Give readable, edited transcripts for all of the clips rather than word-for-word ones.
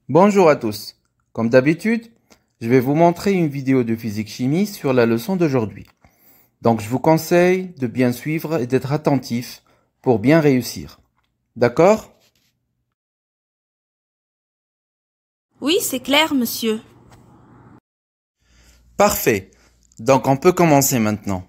Bonjour à tous. Comme d'habitude, je vais vous montrer une vidéo de physique-chimie sur la leçon d'aujourd'hui. Donc je vous conseille de bien suivre et d'être attentif pour bien réussir. D'accord? Oui, c'est clair, monsieur. Parfait. Donc on peut commencer maintenant.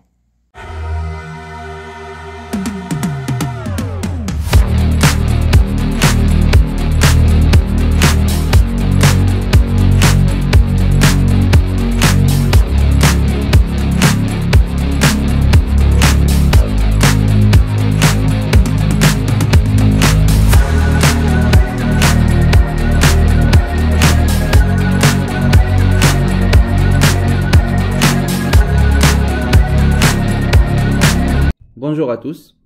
Bonjour à tous.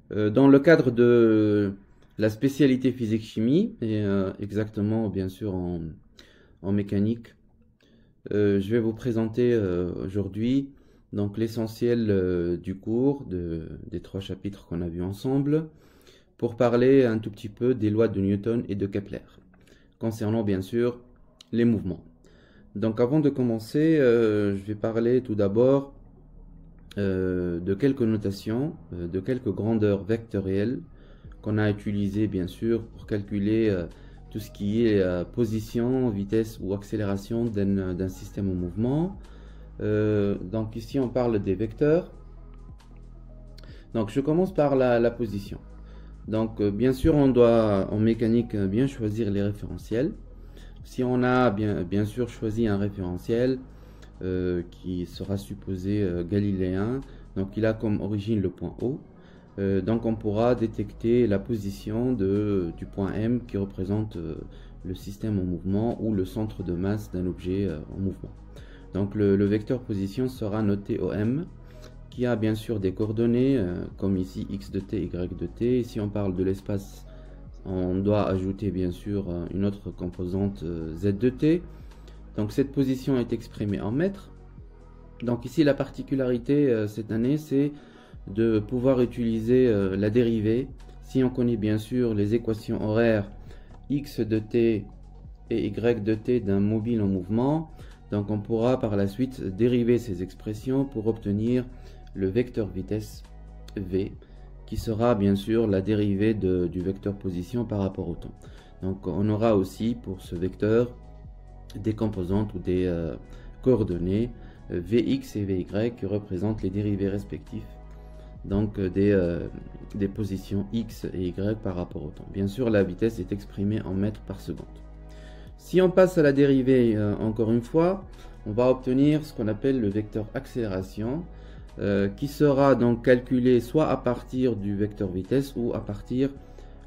Dans le cadre de la spécialité physique-chimie, et exactement bien sûr en mécanique, je vais vous présenter aujourd'hui donc l'essentiel du cours des 3 chapitres qu'on a vus ensemble pour parler un tout petit peu des lois de Newton et de Kepler, concernant bien sûr les mouvements. Donc avant de commencer, je vais parler tout d'abord de quelques notations, de quelques grandeurs vectorielles qu'on a utilisées bien sûr pour calculer tout ce qui est position, vitesse ou accélération d'un système en mouvement. Donc ici on parle des vecteurs. Donc je commence par la position. Donc bien sûr on doit en mécanique bien choisir les référentiels. Si on a bien sûr choisi un référentiel qui sera supposé galiléen, donc il a comme origine le point O, donc on pourra détecter la position du point M qui représente le système en mouvement ou le centre de masse d'un objet en mouvement. Donc le vecteur position sera noté OM, qui a bien sûr des coordonnées comme ici x de t, y de t. Et si on parle de l'espace, on doit ajouter bien sûr une autre composante z de t. Donc cette position est exprimée en mètres. Donc ici la particularité cette année, c'est de pouvoir utiliser la dérivée. Si on connaît bien sûr les équations horaires x de t et y de t d'un mobile en mouvement, donc on pourra par la suite dériver ces expressions pour obtenir le vecteur vitesse v, qui sera bien sûr la dérivée du vecteur position par rapport au temps. Donc on aura aussi pour ce vecteur des composantes ou des coordonnées Vx et Vy qui représentent les dérivés respectifs donc des positions x et y par rapport au temps. Bien sûr, la vitesse est exprimée en mètres par seconde. Si on passe à la dérivée encore une fois, on va obtenir ce qu'on appelle le vecteur accélération qui sera donc calculé soit à partir du vecteur vitesse ou à partir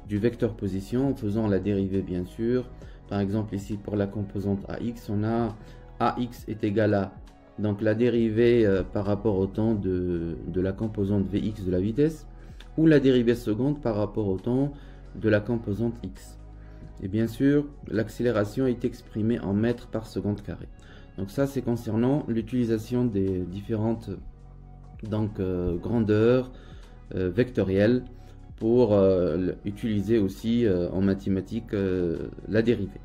du vecteur position en faisant la dérivée bien sûr. Par exemple ici pour la composante AX, on a AX est égal à donc la dérivée par rapport au temps de la composante Vx de la vitesse, ou la dérivée seconde par rapport au temps de la composante x. Et bien sûr, l'accélération est exprimée en mètres par seconde carré. Donc ça, c'est concernant l'utilisation des différentes grandeurs vectorielles pour utiliser aussi en mathématiques la dérivée.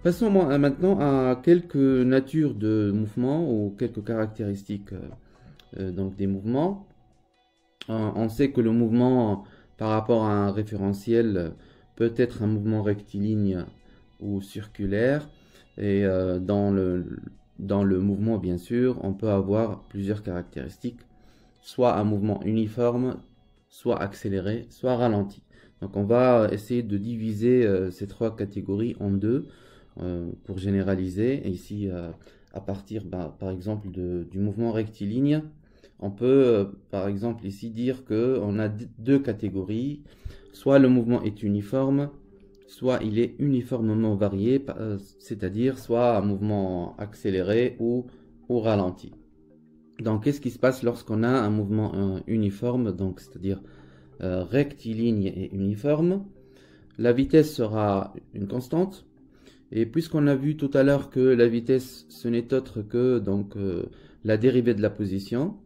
Passons maintenant à quelques natures de mouvements ou quelques caractéristiques donc des mouvements. On sait que le mouvement par rapport à un référentiel peut être un mouvement rectiligne ou circulaire. Et dans le mouvement, bien sûr, on peut avoir plusieurs caractéristiques. Soit un mouvement uniforme, soit accéléré, soit ralenti. Donc on va essayer de diviser ces 3 catégories en 2 pour généraliser. Et ici, à partir par exemple du mouvement rectiligne, on peut par exemple ici dire qu'on a 2 catégories. Soit le mouvement est uniforme, soit il est uniformément varié, c'est-à-dire soit un mouvement accéléré ou ralenti. Donc qu'est-ce qui se passe lorsqu'on a un mouvement uniforme, donc c'est-à-dire rectiligne et uniforme? La vitesse sera une constante. Et puisqu'on a vu tout à l'heure que la vitesse, ce n'est autre que la dérivée de la position,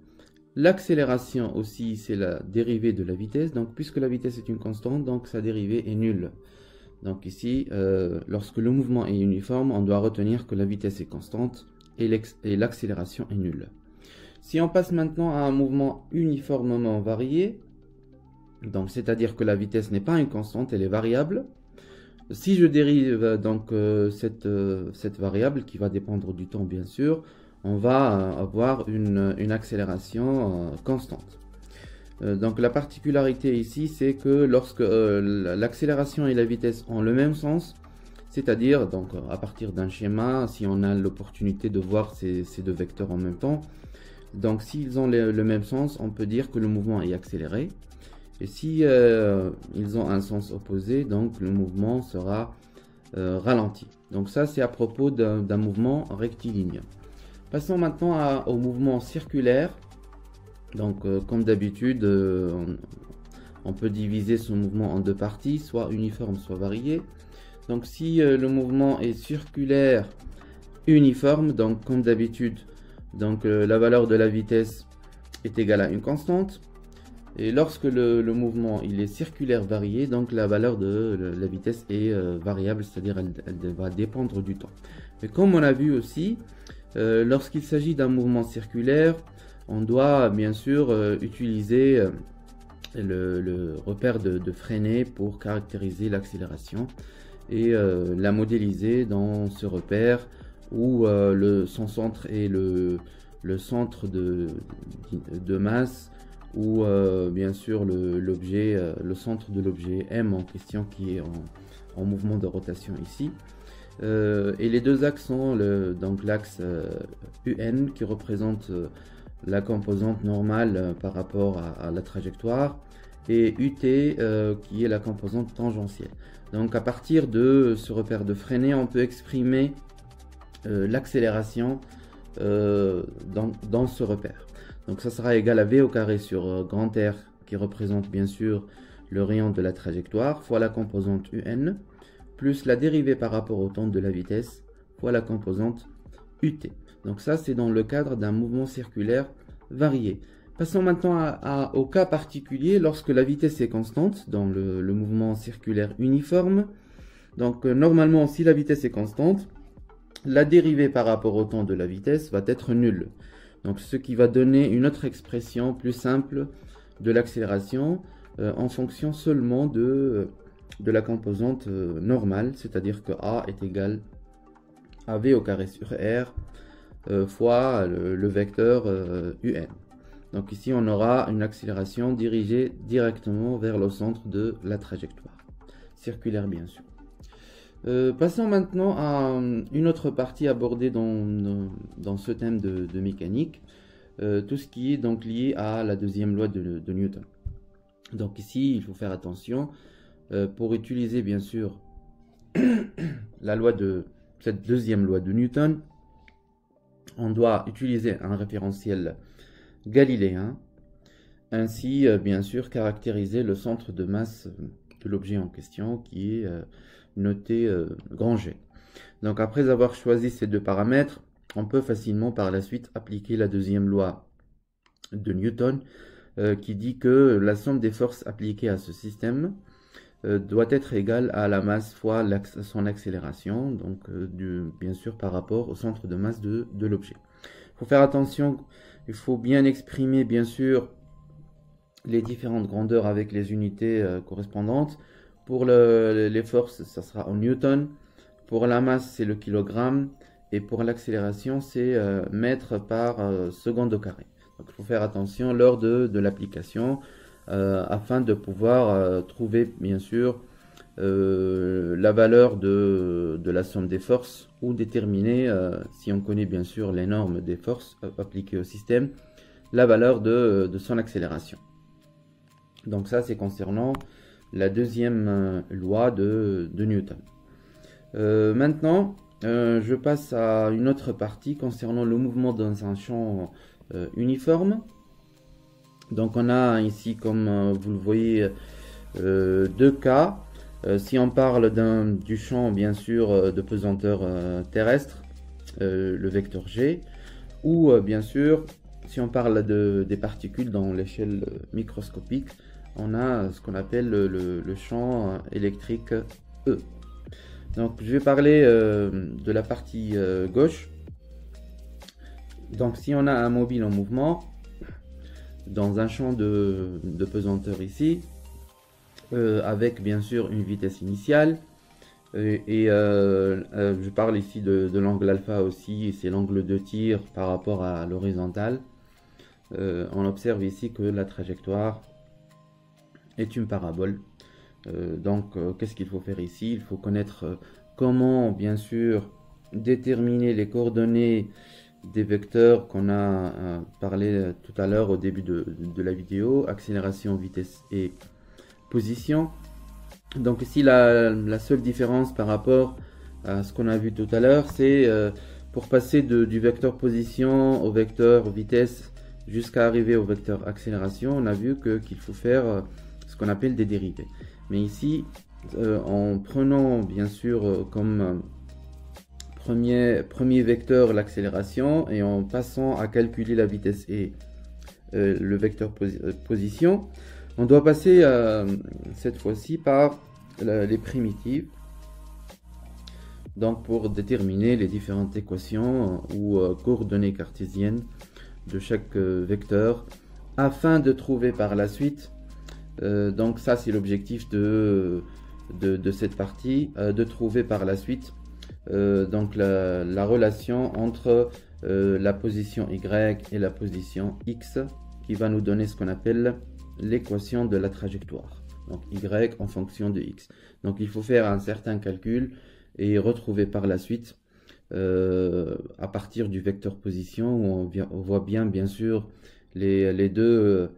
l'accélération aussi, c'est la dérivée de la vitesse. Donc puisque la vitesse est une constante, donc sa dérivée est nulle. Donc ici, lorsque le mouvement est uniforme, on doit retenir que la vitesse est constante et l'accélération est nulle. Si on passe maintenant à un mouvement uniformément varié, donc c'est-à-dire que la vitesse n'est pas une constante, elle est variable. Si je dérive donc cette variable qui va dépendre du temps bien sûr, on va avoir une accélération constante. Donc la particularité ici, c'est que lorsque l'accélération et la vitesse ont le même sens, c'est-à-dire donc à partir d'un schéma, si on a l'opportunité de voir ces deux vecteurs en même temps, donc s'ils ont le même sens, on peut dire que le mouvement est accéléré. Et si ils ont un sens opposé, donc le mouvement sera ralenti. Donc ça c'est à propos d'un mouvement rectiligne. Passons maintenant au mouvement circulaire. Donc comme d'habitude, on peut diviser ce mouvement en deux parties, soit uniforme, soit varié. Donc si le mouvement est circulaire uniforme, donc comme d'habitude, donc la valeur de la vitesse est égale à une constante. Et lorsque le mouvement il est circulaire varié, donc la valeur de la vitesse est variable, c'est-à-dire elle va dépendre du temps. Mais comme on a vu aussi, lorsqu'il s'agit d'un mouvement circulaire, on doit bien sûr utiliser le repère de Freinet pour caractériser l'accélération et la modéliser dans ce repère où son centre est le centre de masse, ou bien sûr le centre de l'objet M en question qui est en mouvement de rotation ici. Et les deux axes sont donc l'axe UN qui représente la composante normale par rapport à la trajectoire, et UT qui est la composante tangentielle. Donc à partir de ce repère de Freinet, on peut exprimer l'accélération dans ce repère. Donc ça sera égal à V au carré sur grand R qui représente bien sûr le rayon de la trajectoire fois la composante UN plus la dérivée par rapport au temps de la vitesse fois la composante UT. Donc ça c'est dans le cadre d'un mouvement circulaire varié. Passons maintenant au cas particulier lorsque la vitesse est constante dans le mouvement circulaire uniforme. Donc normalement si la vitesse est constante, la dérivée par rapport au temps de la vitesse va être nulle. Donc ce qui va donner une autre expression plus simple de l'accélération en fonction seulement de la composante normale, c'est-à-dire que A est égal à V au carré sur R fois le vecteur UN. Donc ici on aura une accélération dirigée directement vers le centre de la trajectoire, circulaire bien sûr. Passons maintenant à une autre partie abordée dans ce thème de mécanique, tout ce qui est donc lié à la deuxième loi de Newton. Donc ici, il faut faire attention, pour utiliser bien sûr cette deuxième loi de Newton, on doit utiliser un référentiel galiléen, ainsi bien sûr caractériser le centre de masse de l'objet en question qui est noté grand G. Donc après avoir choisi ces deux paramètres, on peut facilement par la suite appliquer la deuxième loi de Newton qui dit que la somme des forces appliquées à ce système doit être égale à la masse fois son accélération, donc bien sûr par rapport au centre de masse de l'objet. Il faut faire attention, il faut bien exprimer bien sûr les différentes grandeurs avec les unités correspondantes. Pour les forces, ça sera en newton. Pour la masse, c'est le kilogramme. Et pour l'accélération, c'est mètre par seconde au carré. Donc il faut faire attention lors de l'application afin de pouvoir trouver bien sûr la valeur de la somme des forces ou déterminer, si on connaît bien sûr les normes des forces appliquées au système, la valeur de son accélération. Donc ça c'est concernant la deuxième loi de Newton. Maintenant, je passe à une autre partie concernant le mouvement dans un champ uniforme. Donc on a ici, comme vous le voyez, deux cas. Si on parle du champ bien sûr de pesanteur terrestre, le vecteur G, ou bien sûr si on parle des particules dans l'échelle microscopique, on a ce qu'on appelle le champ électrique E. Donc je vais parler de la partie gauche. Donc si on a un mobile en mouvement, dans un champ de pesanteur ici, avec bien sûr une vitesse initiale, je parle ici de l'angle alpha aussi, c'est l'angle de tir par rapport à l'horizontale. On observe ici que la trajectoire est une parabole. Qu'est-ce qu'il faut faire ici? Il faut connaître comment bien sûr déterminer les coordonnées des vecteurs qu'on a parlé tout à l'heure au début de la vidéo, accélération, vitesse et position. Donc ici la seule différence par rapport à ce qu'on a vu tout à l'heure, c'est pour passer du vecteur position au vecteur vitesse jusqu'à arriver au vecteur accélération, on a vu qu'il faut faire ce qu'on appelle des dérivés. Mais ici, en prenant bien sûr comme premier vecteur l'accélération et en passant à calculer la vitesse et le vecteur position, on doit passer cette fois-ci par les primitives, donc pour déterminer les différentes équations ou coordonnées cartésiennes de chaque vecteur afin de trouver par la suite, donc ça c'est l'objectif de cette partie, de trouver par la suite donc la relation entre la position Y et la position X qui va nous donner ce qu'on appelle l'équation de la trajectoire. Donc Y en fonction de X. Donc il faut faire un certain calcul et retrouver par la suite à partir du vecteur position où on voit bien sûr les deux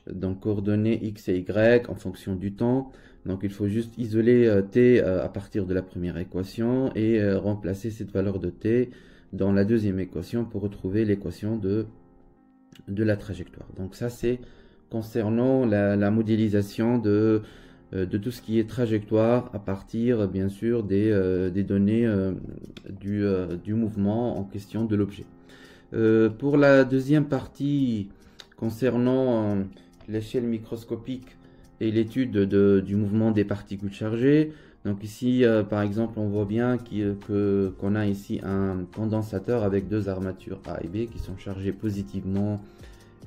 donc coordonnées X et Y en fonction du temps. Donc il faut juste isoler t à partir de la première équation et remplacer cette valeur de t dans la deuxième équation pour retrouver l'équation de la trajectoire. Donc ça c'est concernant la modélisation de tout ce qui est trajectoire à partir bien sûr des données du mouvement en question de l'objet. Pour la deuxième partie concernant l'échelle microscopique et l'étude du mouvement des particules chargées, donc ici par exemple on voit bien qu'on a ici un condensateur avec deux armatures A et B qui sont chargées positivement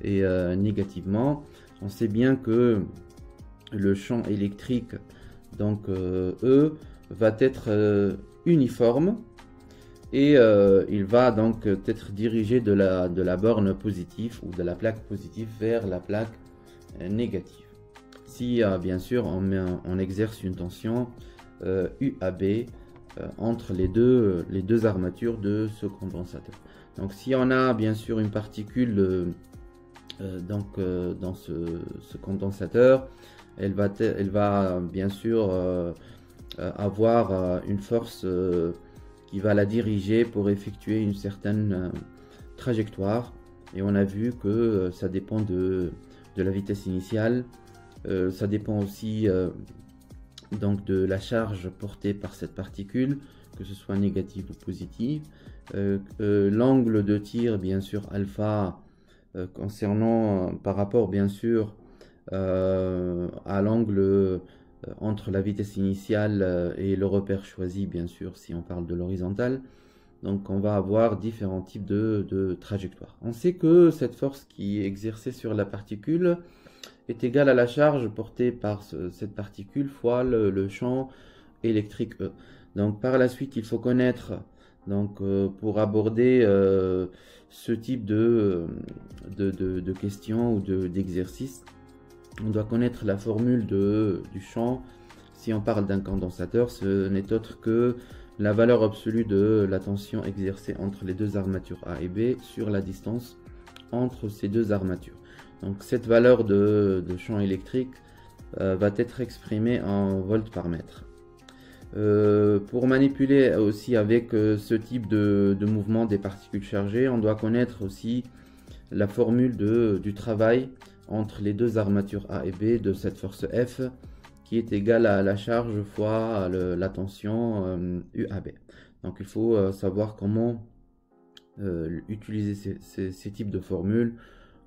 et négativement. On sait bien que le champ électrique donc E va être uniforme et il va donc être dirigé de la borne positive ou de la plaque positive vers la plaque négative. Si bien sûr on exerce une tension UAB entre les deux armatures de ce condensateur. Donc si on a bien sûr une particule dans ce condensateur, elle va bien sûr avoir une force qui va la diriger pour effectuer une certaine trajectoire. Et on a vu que ça dépend de la vitesse initiale, ça dépend aussi donc de la charge portée par cette particule, que ce soit négative ou positive. L'angle de tir, bien sûr, alpha, concernant par rapport bien sûr à l'angle entre la vitesse initiale et le repère choisi, bien sûr si on parle de l'horizontale. Donc on va avoir différents types de trajectoires. On sait que cette force qui est exercée sur la particule est égale à la charge portée par cette particule fois le champ électrique E. Donc par la suite il faut connaître, donc pour aborder ce type de questions ou d'exercices, on doit connaître la formule du champ. Si on parle d'un condensateur, ce n'est autre que la valeur absolue de la tension exercée entre les deux armatures A et B sur la distance entre ces deux armatures. Donc cette valeur de champ électrique va être exprimée en volts par mètre. Pour manipuler aussi avec ce type de mouvement des particules chargées, on doit connaître aussi la formule du travail entre les deux armatures A et B de cette force F qui est égale à la charge fois la tension UAB. Donc il faut savoir comment utiliser ces types de formules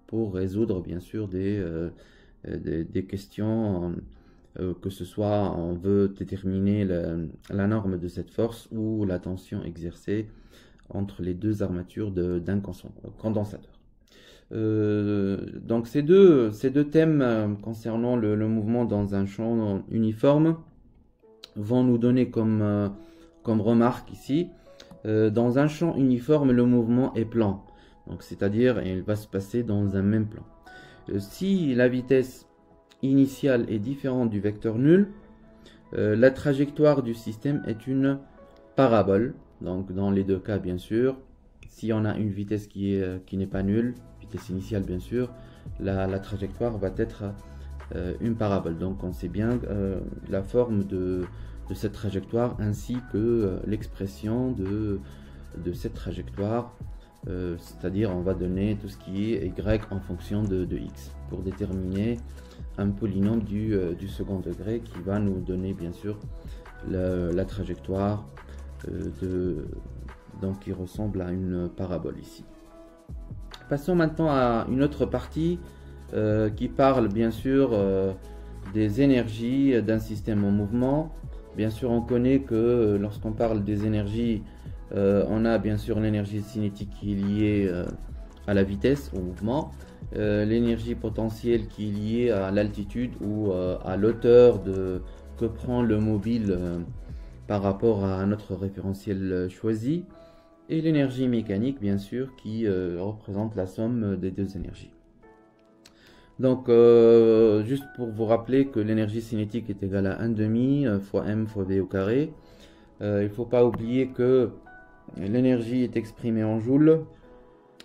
pour résoudre bien sûr des questions que ce soit on veut déterminer la norme de cette force ou la tension exercée entre les deux armatures d'un condensateur. Donc ces deux thèmes concernant le mouvement dans un champ uniforme vont nous donner comme remarque ici, dans un champ uniforme le mouvement est plan, donc c'est-à-dire il va se passer dans un même plan. Si la vitesse initiale est différente du vecteur nul, la trajectoire du système est une parabole. Donc dans les deux cas bien sûr, si on a une vitesse qui n'est pas nulle, vitesse initiale bien sûr, la trajectoire va être une parabole. Donc on sait bien la forme de cette trajectoire ainsi que l'expression de cette trajectoire, c'est-à-dire on va donner tout ce qui est y en fonction de x pour déterminer un polynôme du second degré qui va nous donner bien sûr la trajectoire donc qui ressemble à une parabole ici. Passons maintenant à une autre partie qui parle bien sûr des énergies d'un système en mouvement. Bien sûr on connaît que lorsqu'on parle des énergies, on a bien sûr l'énergie cinétique qui est liée à la vitesse, au mouvement, l'énergie potentielle qui est liée à l'altitude ou à l'hauteur que prend le mobile par rapport à notre référentiel choisi, et l'énergie mécanique bien sûr qui représente la somme des deux énergies. Donc juste pour vous rappeler que l'énergie cinétique est égale à 1/2 fois m fois v au carré, il ne faut pas oublier que l'énergie est exprimée en joules,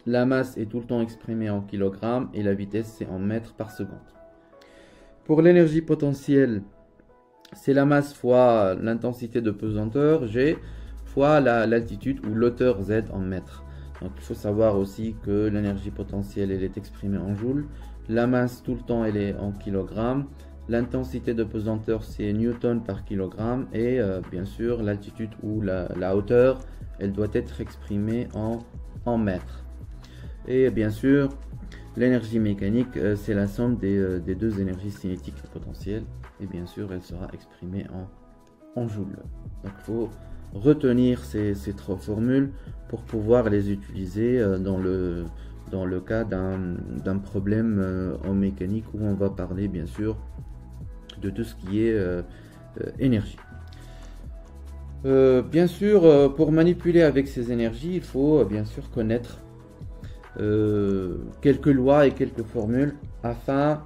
la masse est tout le temps exprimée en kilogrammes et la vitesse c'est en mètres par seconde. Pour l'énergie potentielle, c'est la masse fois l'intensité de pesanteur G fois l'altitude ou l'hauteur Z en mètres. Donc il faut savoir aussi que l'énergie potentielle elle est exprimée en joules, la masse tout le temps elle est en kilogrammes, l'intensité de pesanteur c'est newton par kilogramme et bien sûr l'altitude ou la hauteur elle doit être exprimée en mètres. Et bien sûr l'énergie mécanique c'est la somme des deux énergies cinétiques et potentielles. Et bien sûr elle sera exprimée en joules. Donc il faut retenir ces trois formules pour pouvoir les utiliser dans le cas d'un problème en mécanique où on va parler bien sûr de tout ce qui est énergie. Bien sûr pour manipuler avec ces énergies il faut bien sûr connaître quelques lois et quelques formules afin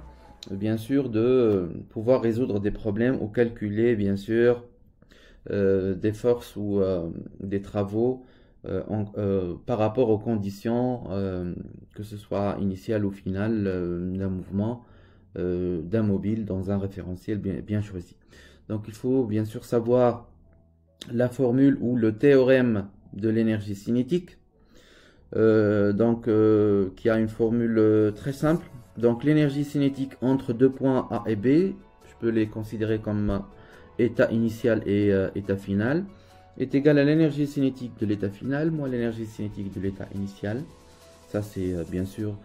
bien sûr de pouvoir résoudre des problèmes ou calculer bien sûr des forces ou des travaux par rapport aux conditions que ce soit initiales ou finales d'un mouvement d'un mobile dans un référentiel bien choisi. Donc il faut bien sûr savoir la formule ou le théorème de l'énergie cinétique, qui a une formule très simple. Donc l'énergie cinétique entre deux points A et B, je peux les considérer comme état initial et état final, est égale à l'énergie cinétique de l'état final moins l'énergie cinétique de l'état initial. Ça c'est bien sûr,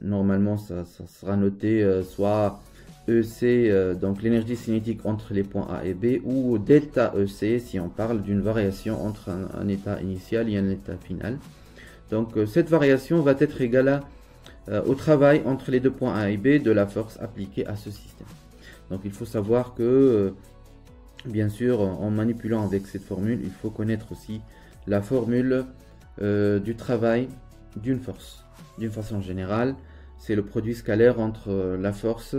normalement ça sera noté soit EC, donc l'énergie cinétique entre les points A et B, ou delta EC si on parle d'une variation entre un état initial et un état final. Donc cette variation va être égale au travail entre les deux points A et B de la force appliquée à ce système. Donc il faut savoir que bien sûr en manipulant avec cette formule il faut connaître aussi la formule du travail d'une force. D'une façon générale c'est le produit scalaire entre la force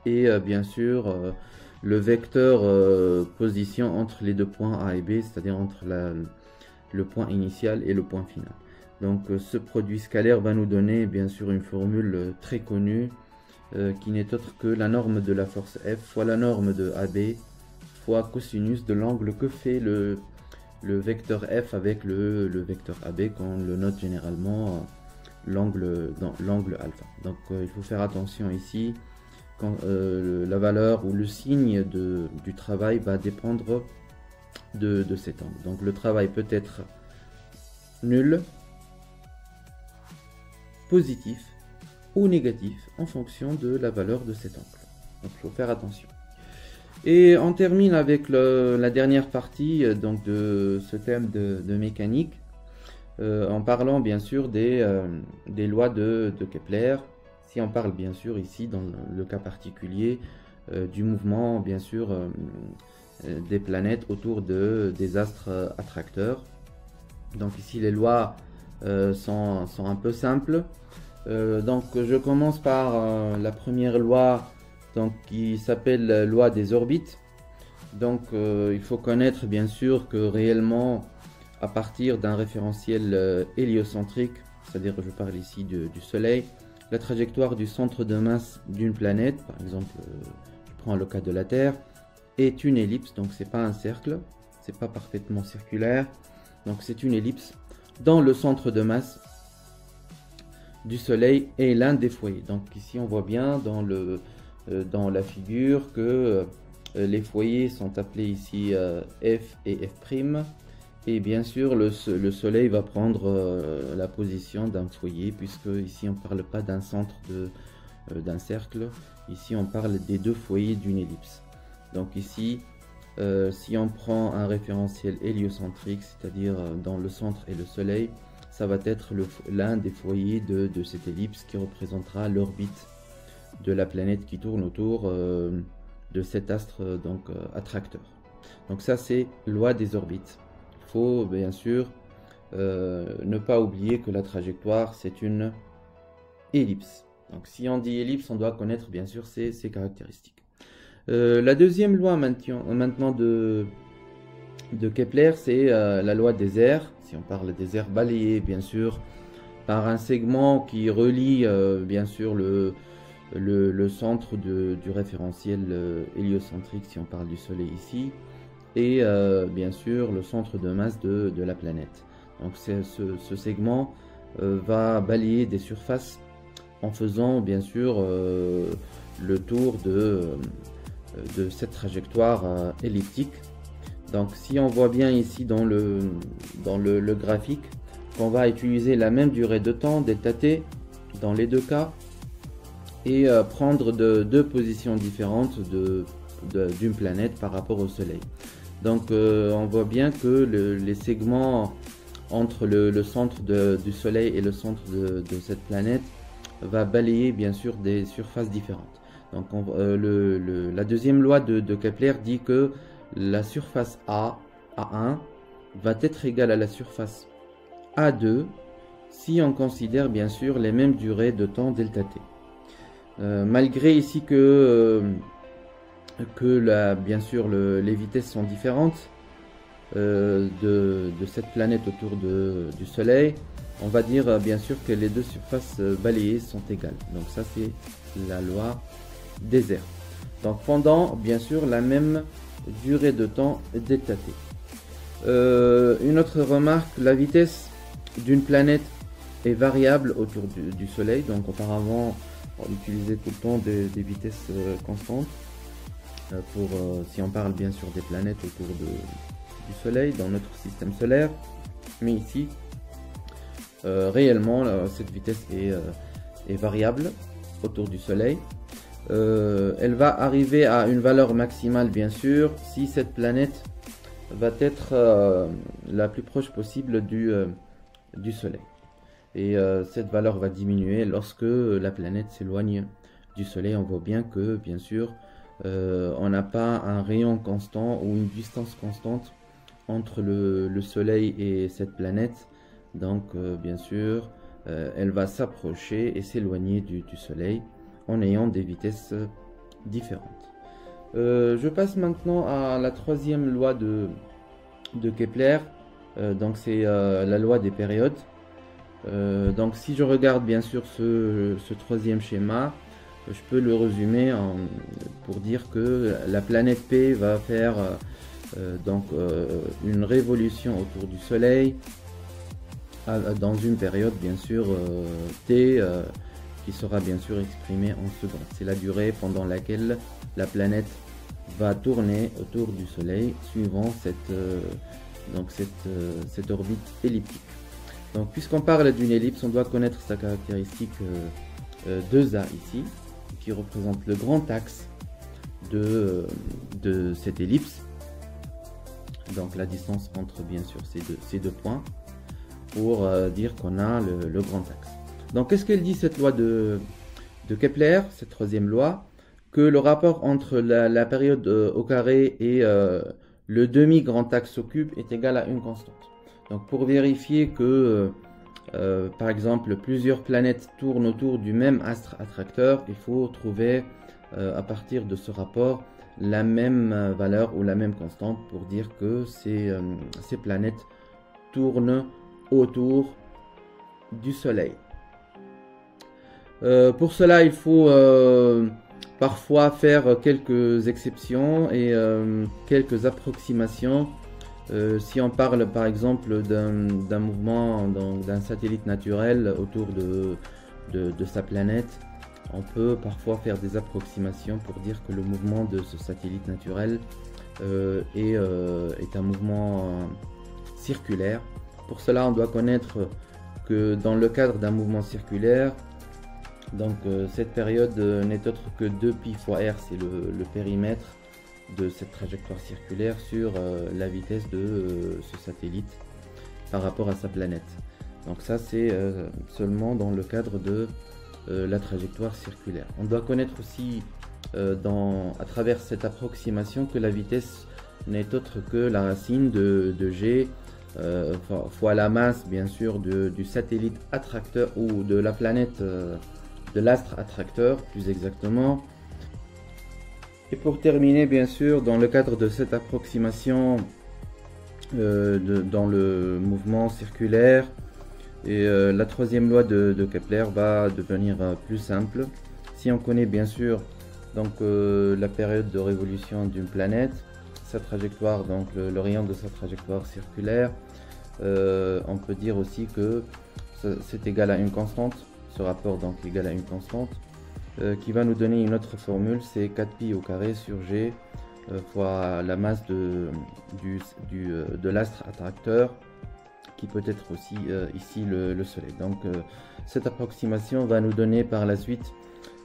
et bien sûr le vecteur position entre les deux points A et B, c'est-à-dire entre le point initial et le point final. Donc ce produit scalaire va nous donner bien sûr une formule très connue qui n'est autre que la norme de la force F fois la norme de AB fois cosinus de l'angle que fait le vecteur F avec le vecteur AB, qu'on le note généralement l'angle alpha. Donc il faut faire attention ici quand la valeur ou le signe du travail va dépendre de cet angle. Donc le travail peut être nul, positif ou négatif en fonction de la valeur de cet angle. Donc il faut faire attention. Et on termine avec la dernière partie donc de ce thème de mécanique, en parlant bien sûr des lois de Kepler. Si on parle bien sûr ici dans le cas particulier du mouvement bien sûr des planètes autour des astres attracteurs. Donc ici les lois sont un peu simples. Donc je commence par la première loi donc, qui s'appelle loi des orbites. Donc il faut connaître bien sûr que réellement à partir d'un référentiel héliocentrique, c'est-à-dire je parle ici du Soleil, la trajectoire du centre de masse d'une planète, par exemple je prends le cas de la Terre, est une ellipse, donc c'est pas un cercle, c'est pas parfaitement circulaire, donc c'est une ellipse dans le centre de masse du Soleil est l'un des foyers. Donc ici on voit bien dans la figure que les foyers sont appelés ici F et F', et bien sûr le Soleil va prendre la position d'un foyer, puisque ici on ne parle pas d'un centre d'un cercle, ici on parle des deux foyers d'une ellipse. Donc ici si on prend un référentiel héliocentrique, c'est-à-dire dans le centre et le Soleil, ça va être l'un des foyers de cette ellipse qui représentera l'orbite de la planète qui tourne autour de cet astre donc attracteur. Donc ça c'est loi des orbites. Il faut bien sûr ne pas oublier que la trajectoire c'est une ellipse. Donc si on dit ellipse, on doit connaître bien sûr ses caractéristiques. La deuxième loi maintenant de Kepler, c'est la loi des aires. Si on parle des aires balayées, bien sûr, par un segment qui relie bien sûr le centre du référentiel héliocentrique, si on parle du Soleil ici, et bien sûr le centre de masse de la planète. Donc ce segment va balayer des surfaces en faisant bien sûr le tour de cette trajectoire elliptique. Donc si on voit bien ici dans le graphique qu'on va utiliser la même durée de temps, ΔT, dans les deux cas, et prendre deux positions différentes d'une planète par rapport au Soleil. Donc on voit bien que les segments entre le centre du Soleil et le centre de cette planète va balayer bien sûr des surfaces différentes. Donc la deuxième loi de Kepler dit que la surface A1 va être égale à la surface A2 si on considère bien sûr les mêmes durées de temps ΔT. Malgré ici que bien sûr les vitesses sont différentes de cette planète autour du Soleil, on va dire bien sûr que les deux surfaces balayées sont égales. Donc ça c'est la loi des aires. Donc pendant bien sûr la même durée de temps ΔT. Une autre remarque, la vitesse d'une planète est variable autour du Soleil. Donc auparavant on utilisait tout le temps des vitesses constantes si on parle bien sûr des planètes autour du Soleil dans notre système solaire, mais ici réellement cette vitesse est variable autour du Soleil. Elle va arriver à une valeur maximale bien sûr si cette planète va être la plus proche possible du Soleil, et cette valeur va diminuer lorsque la planète s'éloigne du Soleil. On voit bien que bien sûr on n'a pas un rayon constant ou une distance constante entre le Soleil et cette planète. Donc bien sûr elle va s'approcher et s'éloigner du Soleil en ayant des vitesses différentes. Je passe maintenant à la troisième loi de Kepler. Donc c'est la loi des périodes. Donc si je regarde bien sûr ce troisième schéma, je peux le résumer pour dire que la planète P va faire une révolution autour du Soleil dans une période bien sûr T qui sera bien sûr exprimée en secondes. C'est la durée pendant laquelle la planète va tourner autour du Soleil suivant cette orbite elliptique. Donc puisqu'on parle d'une ellipse, on doit connaître sa caractéristique 2A ici, qui représente le grand axe de cette ellipse. Donc la distance entre bien sûr ces deux points pour dire qu'on a le grand axe. Donc qu'est-ce qu'elle dit cette loi de Kepler, cette troisième loi? Que le rapport entre la période au carré et le demi-grand axe au cube est égal à une constante. Donc pour vérifier que par exemple plusieurs planètes tournent autour du même astre attracteur, il faut trouver à partir de ce rapport la même valeur ou la même constante pour dire que ces planètes tournent autour du Soleil. Pour cela, il faut parfois faire quelques exceptions et quelques approximations. Si on parle par exemple d'un mouvement, d'un satellite naturel autour de sa planète, on peut parfois faire des approximations pour dire que le mouvement de ce satellite naturel est un mouvement circulaire. Pour cela, on doit connaître que dans le cadre d'un mouvement circulaire, donc cette période n'est autre que 2π fois r, c'est le périmètre de cette trajectoire circulaire sur la vitesse de ce satellite par rapport à sa planète. Donc ça c'est seulement dans le cadre de la trajectoire circulaire. On doit connaître aussi à travers cette approximation que la vitesse n'est autre que la racine de g fois la masse bien sûr du satellite attracteur ou de la planète, de l'astre attracteur plus exactement. Et pour terminer bien sûr dans le cadre de cette approximation dans le mouvement circulaire, et la troisième loi de Kepler va devenir plus simple. Si on connaît bien sûr donc la période de révolution d'une planète, sa trajectoire, donc le rayon de sa trajectoire circulaire, on peut dire aussi que c'est égal à une constante, ce rapport donc égal à une constante, qui va nous donner une autre formule, c'est 4π au carré sur g fois la masse de l'astre attracteur, qui peut être aussi ici le Soleil. Donc cette approximation va nous donner par la suite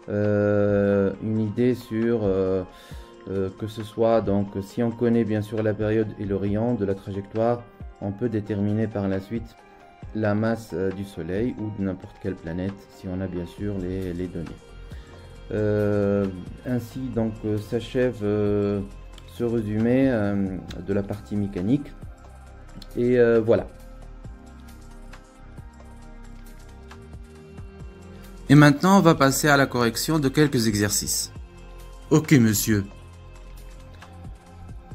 une idée sur que ce soit, donc si on connaît bien sûr la période et le rayon de la trajectoire, on peut déterminer par la suite la masse du Soleil ou de n'importe quelle planète si on a bien sûr les données. Ainsi donc s'achève ce résumé de la partie mécanique, et voilà. Et maintenant, on va passer à la correction de quelques exercices. Ok, monsieur.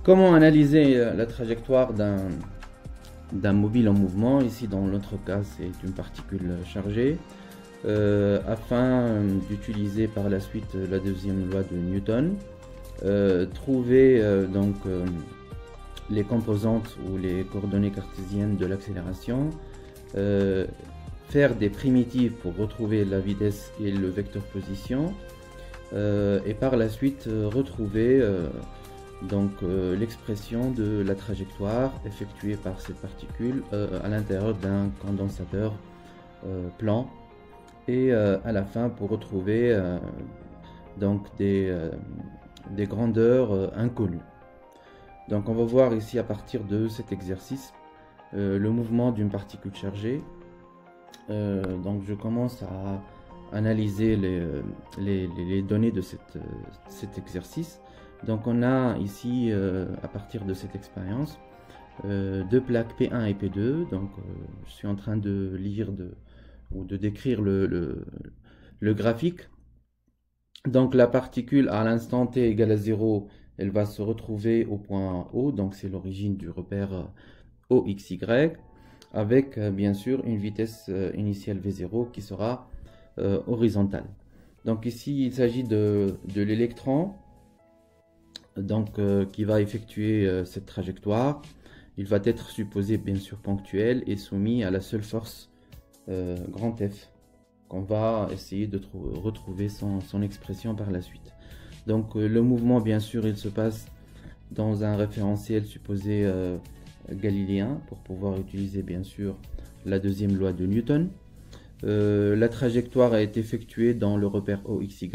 Comment analyser la trajectoire d'un mobile en mouvement? Ici, dans notre cas, c'est une particule chargée. Afin d'utiliser par la suite la deuxième loi de Newton, trouver donc les composantes ou les coordonnées cartésiennes de l'accélération, faire des primitives pour retrouver la vitesse et le vecteur position, et par la suite retrouver donc l'expression de la trajectoire effectuée par cette particule à l'intérieur d'un condensateur plan, et à la fin pour retrouver donc des grandeurs inconnues. Donc on va voir ici à partir de cet exercice le mouvement d'une particule chargée. Donc je commence à analyser les données de cet exercice. Donc on a ici à partir de cette expérience deux plaques P1 et P2. Donc je suis en train de lire ou de décrire le graphique. Donc la particule à l'instant t égale à 0, elle va se retrouver au point O, donc c'est l'origine du repère OXY, avec bien sûr une vitesse initiale V0 qui sera horizontale. Donc ici il s'agit de l'électron donc qui va effectuer cette trajectoire. Il va être supposé bien sûr ponctuel et soumis à la seule force grand F, qu'on va essayer de retrouver son expression par la suite. Donc le mouvement bien sûr il se passe dans un référentiel supposé galiléen pour pouvoir utiliser bien sûr la deuxième loi de Newton. La trajectoire est effectuée dans le repère OXY,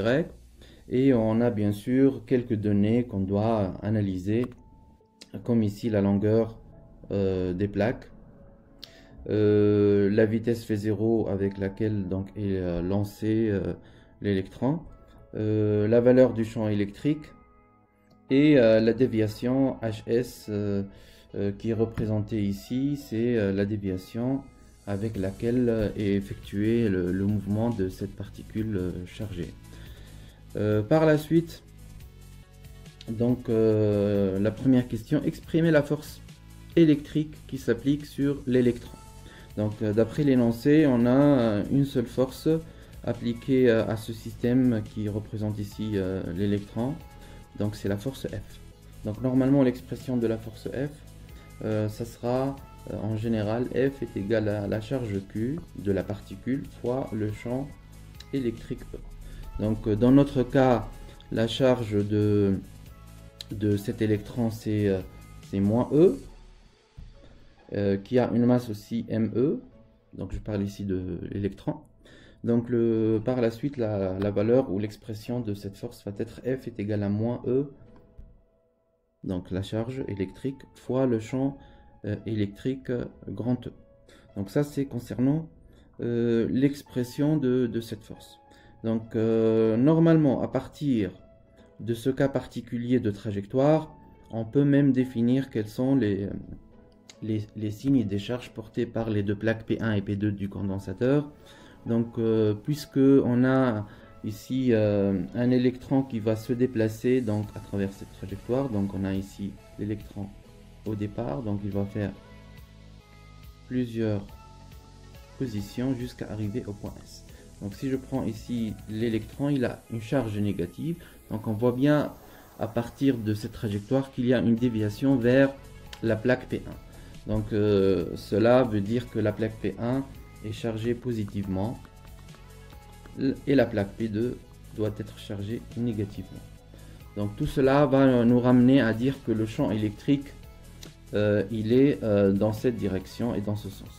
Et on a bien sûr quelques données qu'on doit analyser, comme ici la longueur des plaques, la vitesse V0 avec laquelle donc est lancé l'électron, la valeur du champ électrique et la déviation HS qui est représentée ici, c'est la déviation avec laquelle est effectué le mouvement de cette particule chargée. Par la suite, donc la première question, exprimer la force électrique qui s'applique sur l'électron. Donc d'après l'énoncé, on a une seule force appliquée à ce système qui représente ici l'électron. Donc c'est la force F. Donc normalement l'expression de la force F, ça sera en général F est égal à la charge Q de la particule fois le champ électrique E. Donc dans notre cas, la charge de cet électron c'est moins E, qui a une masse aussi ME. Donc je parle ici de l'électron. Donc par la suite, la valeur ou l'expression de cette force va être F est égal à moins E, donc la charge électrique, fois le champ électrique grand E. Donc ça c'est concernant l'expression de cette force. Donc normalement, à partir de ce cas particulier de trajectoire, on peut même définir quels sont les signes des charges portées par les deux plaques P1 et P2 du condensateur. Donc puisque on a ici un électron qui va se déplacer donc à travers cette trajectoire, donc on a ici l'électron au départ, donc il va faire plusieurs positions jusqu'à arriver au point S. Donc si je prends ici l'électron, il a une charge négative, donc on voit bien à partir de cette trajectoire qu'il y a une déviation vers la plaque P1. Donc cela veut dire que la plaque P1 est chargée positivement et la plaque P2 doit être chargée négativement. Donc tout cela va nous ramener à dire que le champ électrique il est dans cette direction et dans ce sens.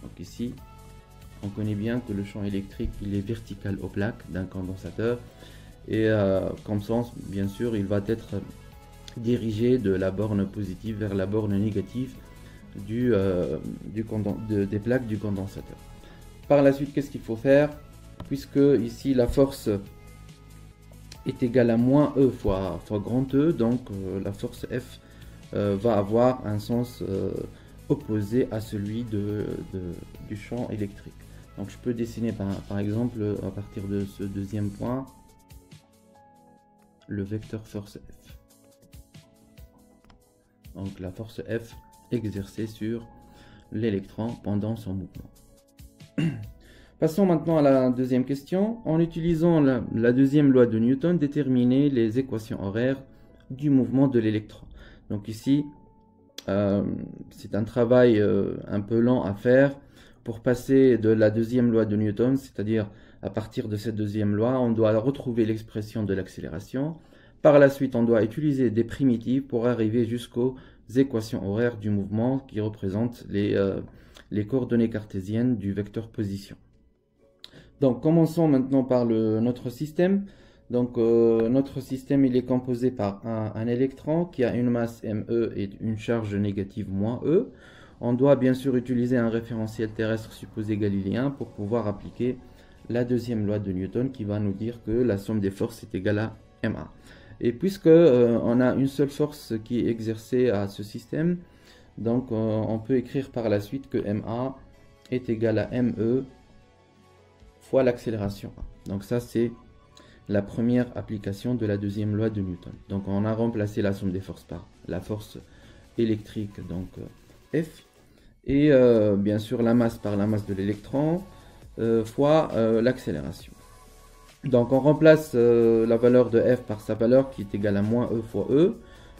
Donc ici on connaît bien que le champ électrique il est vertical aux plaques d'un condensateur et comme sens bien sûr il va être dirigé de la borne positive vers la borne négative des plaques du condensateur. Par la suite, qu'est-ce qu'il faut faire? Puisque ici la force est égale à moins E fois grand E, donc la force F va avoir un sens opposé à celui du champ électrique. Donc je peux dessiner par exemple à partir de ce deuxième point le vecteur force F. Donc la force F exercée sur l'électron pendant son mouvement. Passons maintenant à la deuxième question. En utilisant la deuxième loi de Newton, déterminer les équations horaires du mouvement de l'électron. Donc ici, c'est un travail un peu lent à faire pour passer de la deuxième loi de Newton, c'est-à-dire à partir de cette deuxième loi, on doit retrouver l'expression de l'accélération. Par la suite, on doit utiliser des primitives pour arriver jusqu'aux équations horaires du mouvement qui représentent les coordonnées cartésiennes du vecteur position. Donc commençons maintenant par notre système. Donc notre système il est composé par un électron qui a une masse ME et une charge négative moins E. On doit bien sûr utiliser un référentiel terrestre supposé galiléen pour pouvoir appliquer la deuxième loi de Newton qui va nous dire que la somme des forces est égale à MA. Et puisque on a une seule force qui est exercée à ce système, donc on peut écrire par la suite que MA est égal à ME fois l'accélération A. Donc ça c'est la première application de la deuxième loi de Newton. Donc on a remplacé la somme des forces par la force électrique, donc F, et bien sûr la masse par la masse de l'électron fois l'accélération. Donc on remplace la valeur de F par sa valeur qui est égale à moins E fois E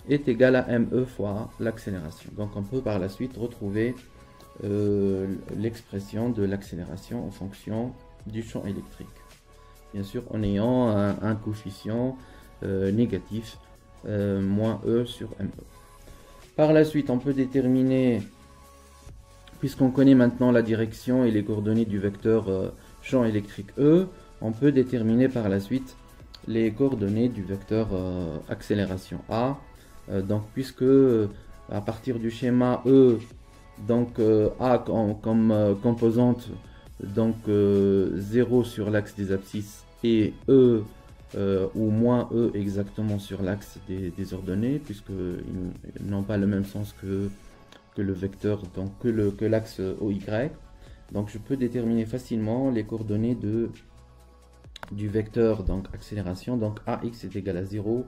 est égale à ME fois l'accélération. Donc on peut par la suite retrouver l'expression de l'accélération en fonction du champ électrique. Bien sûr en ayant un coefficient négatif moins E sur ME. Par la suite on peut déterminer, puisqu'on connaît maintenant la direction et les coordonnées du vecteur champ électrique E, on peut déterminer par la suite les coordonnées du vecteur accélération A. Donc puisque à partir du schéma E, donc A comme composante, donc 0 sur l'axe des abscisses et E ou moins E exactement sur l'axe des ordonnées, puisqu'ils n'ont pas le même sens que le vecteur, donc que l'axe OY. Donc je peux déterminer facilement les coordonnées du vecteur donc accélération. Donc AX est égal à 0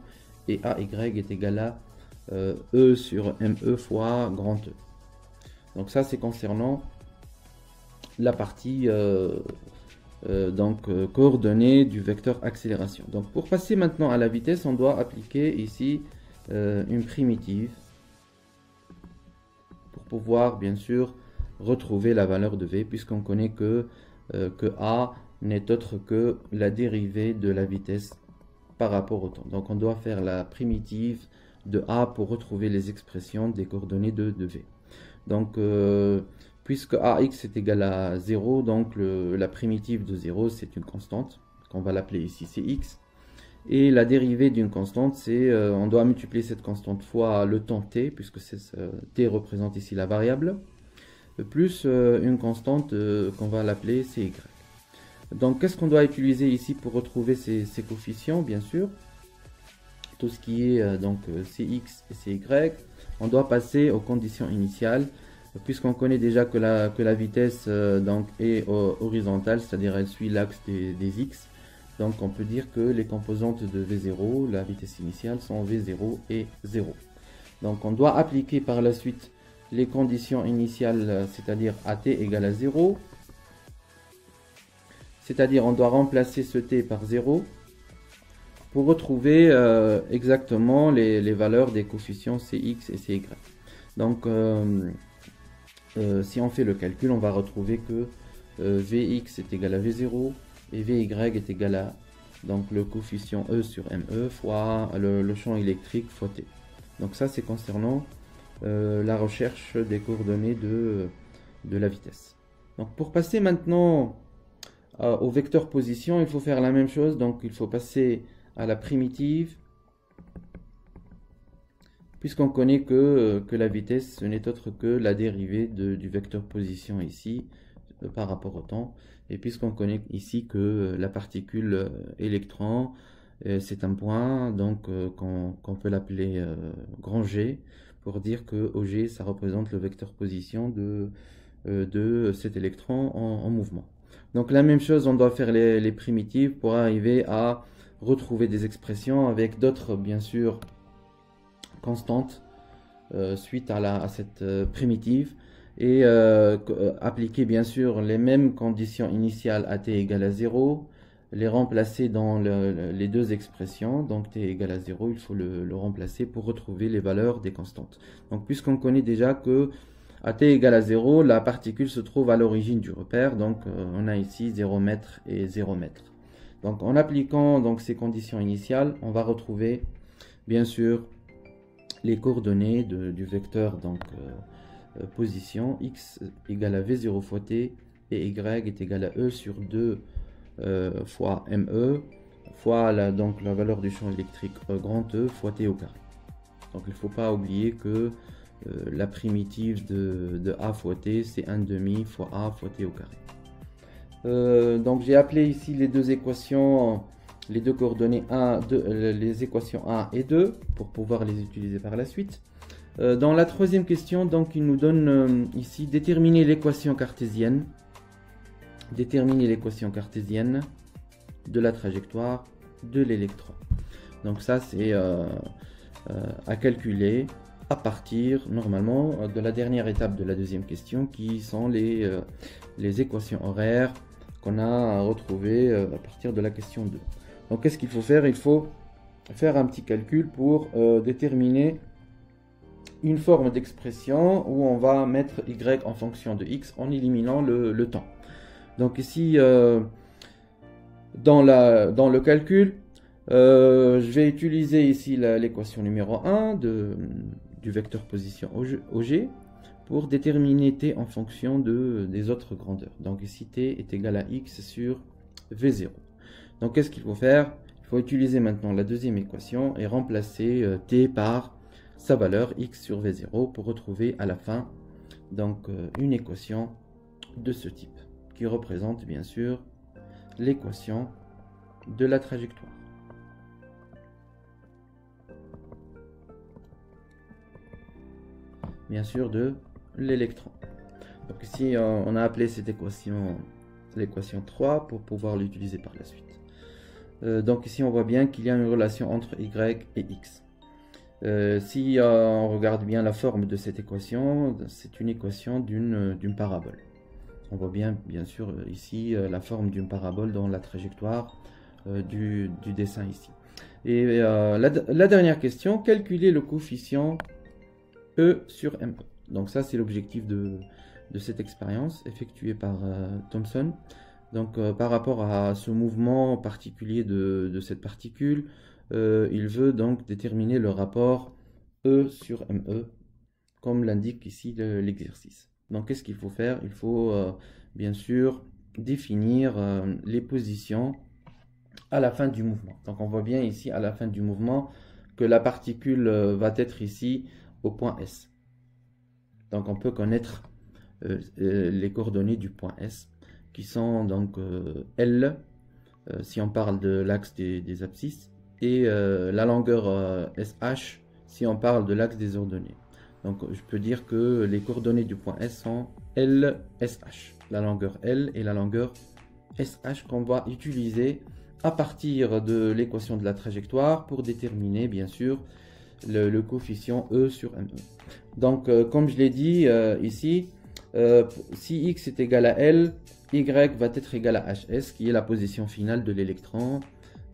et AY est égal à E sur ME fois grand E. Donc ça c'est concernant la partie coordonnées du vecteur accélération. Donc pour passer maintenant à la vitesse, on doit appliquer ici une primitive pour pouvoir bien sûr retrouver la valeur de V, puisqu'on connaît que A n'est autre que la dérivée de la vitesse par rapport au temps. Donc on doit faire la primitive de A pour retrouver les expressions des coordonnées de V. Donc puisque AX est égal à 0, donc la primitive de 0 c'est une constante, qu'on va l'appeler ici Cx. Et la dérivée d'une constante, c'est on doit multiplier cette constante fois le temps t, puisque t représente ici la variable, plus une constante qu'on va l'appeler Cy. Donc qu'est-ce qu'on doit utiliser ici pour retrouver ces coefficients? Bien sûr, tout ce qui est donc Cx et Cy, on doit passer aux conditions initiales, puisqu'on connaît déjà que la vitesse donc est horizontale, c'est-à-dire elle suit l'axe des x. Donc on peut dire que les composantes de V0, la vitesse initiale, sont V0 et 0. Donc on doit appliquer par la suite les conditions initiales, c'est-à-dire AT égale à 0. C'est-à-dire on doit remplacer ce T par 0 pour retrouver exactement les valeurs des coefficients Cx et Cy. Donc si on fait le calcul, on va retrouver que Vx est égal à V0 et Vy est égal à donc le coefficient E sur ME fois le champ électrique fois T. Donc ça c'est concernant la recherche des coordonnées de la vitesse. Donc pour passer maintenant au vecteur position, il faut faire la même chose. Donc il faut passer à la primitive, puisqu'on connaît que la vitesse ce n'est autre que la dérivée du vecteur position ici par rapport au temps. Et puisqu'on connaît ici que la particule électron c'est un point, donc qu'on peut l'appeler grand G, pour dire que OG ça représente le vecteur position de cet électron en mouvement. Donc la même chose, on doit faire les primitives pour arriver à retrouver des expressions avec d'autres bien sûr constantes suite à cette primitive, et appliquer bien sûr les mêmes conditions initiales à t égale à 0, les remplacer dans les deux expressions. Donc t égale à 0, il faut le remplacer pour retrouver les valeurs des constantes. Donc puisqu'on connaît déjà que à t égale à 0, la particule se trouve à l'origine du repère, donc on a ici 0 mètre et 0 mètre. Donc en appliquant donc ces conditions initiales, on va retrouver bien sûr les coordonnées du vecteur donc position. X égale à V0 fois t et Y est égal à E sur 2 fois ME fois donc la valeur du champ électrique grand E fois t au carré. Donc il ne faut pas oublier que la primitive de A fois t c'est 1/2 fois A fois t au carré. Donc j'ai appelé ici les deux équations, les deux coordonnées 1, 2, les équations 1 et 2 pour pouvoir les utiliser par la suite. Dans la troisième question, donc il nous donne ici déterminer l'équation cartésienne. Déterminer l'équation cartésienne de la trajectoire de l'électron. Donc ça c'est à calculer à partir normalement de la dernière étape de la deuxième question, qui sont les équations horaires qu'on a retrouvées à partir de la question 2. Donc qu'est-ce qu'il faut faire? Il faut faire un petit calcul pour déterminer une forme d'expression où on va mettre y en fonction de x en éliminant le temps. Donc ici dans le calcul, je vais utiliser ici l'équation numéro 1 du vecteur position OG pour déterminer t en fonction des autres grandeurs. Donc ici t est égal à x sur V0. Donc qu'est-ce qu'il faut faire? Il faut utiliser maintenant la deuxième équation et remplacer t par sa valeur x sur v0 pour retrouver à la fin donc une équation de ce type qui représente bien sûr l'équation de la trajectoire. Bien sûr de l'électron. Donc ici on a appelé cette équation l'équation 3 pour pouvoir l'utiliser par la suite. Donc ici on voit bien qu'il y a une relation entre y et x. Si on regarde bien la forme de cette équation, c'est une équation d'une parabole. On voit bien sûr ici la forme d'une parabole dans la trajectoire du dessin ici. Et la dernière question, calculer le coefficient E sur ME. Donc ça c'est l'objectif de cette expérience effectuée par Thomson. Donc par rapport à ce mouvement particulier de cette particule, il veut donc déterminer le rapport E sur ME, comme l'indique ici l'exercice. Donc qu'est-ce qu'il faut faire? Il faut bien sûr définir les positions à la fin du mouvement. Donc on voit bien ici à la fin du mouvement que la particule va être ici au point S. Donc on peut connaître les coordonnées du point S qui sont donc L si on parle de l'axe des abscisses et la longueur SH si on parle de l'axe des ordonnées. Donc je peux dire que les coordonnées du point S sont L, SH, la longueur L et la longueur SH qu'on va utiliser à partir de l'équation de la trajectoire pour déterminer bien sûr le coefficient E sur ME. Donc comme je l'ai dit ici, si x est égal à L, y va être égal à HS, qui est la position finale de l'électron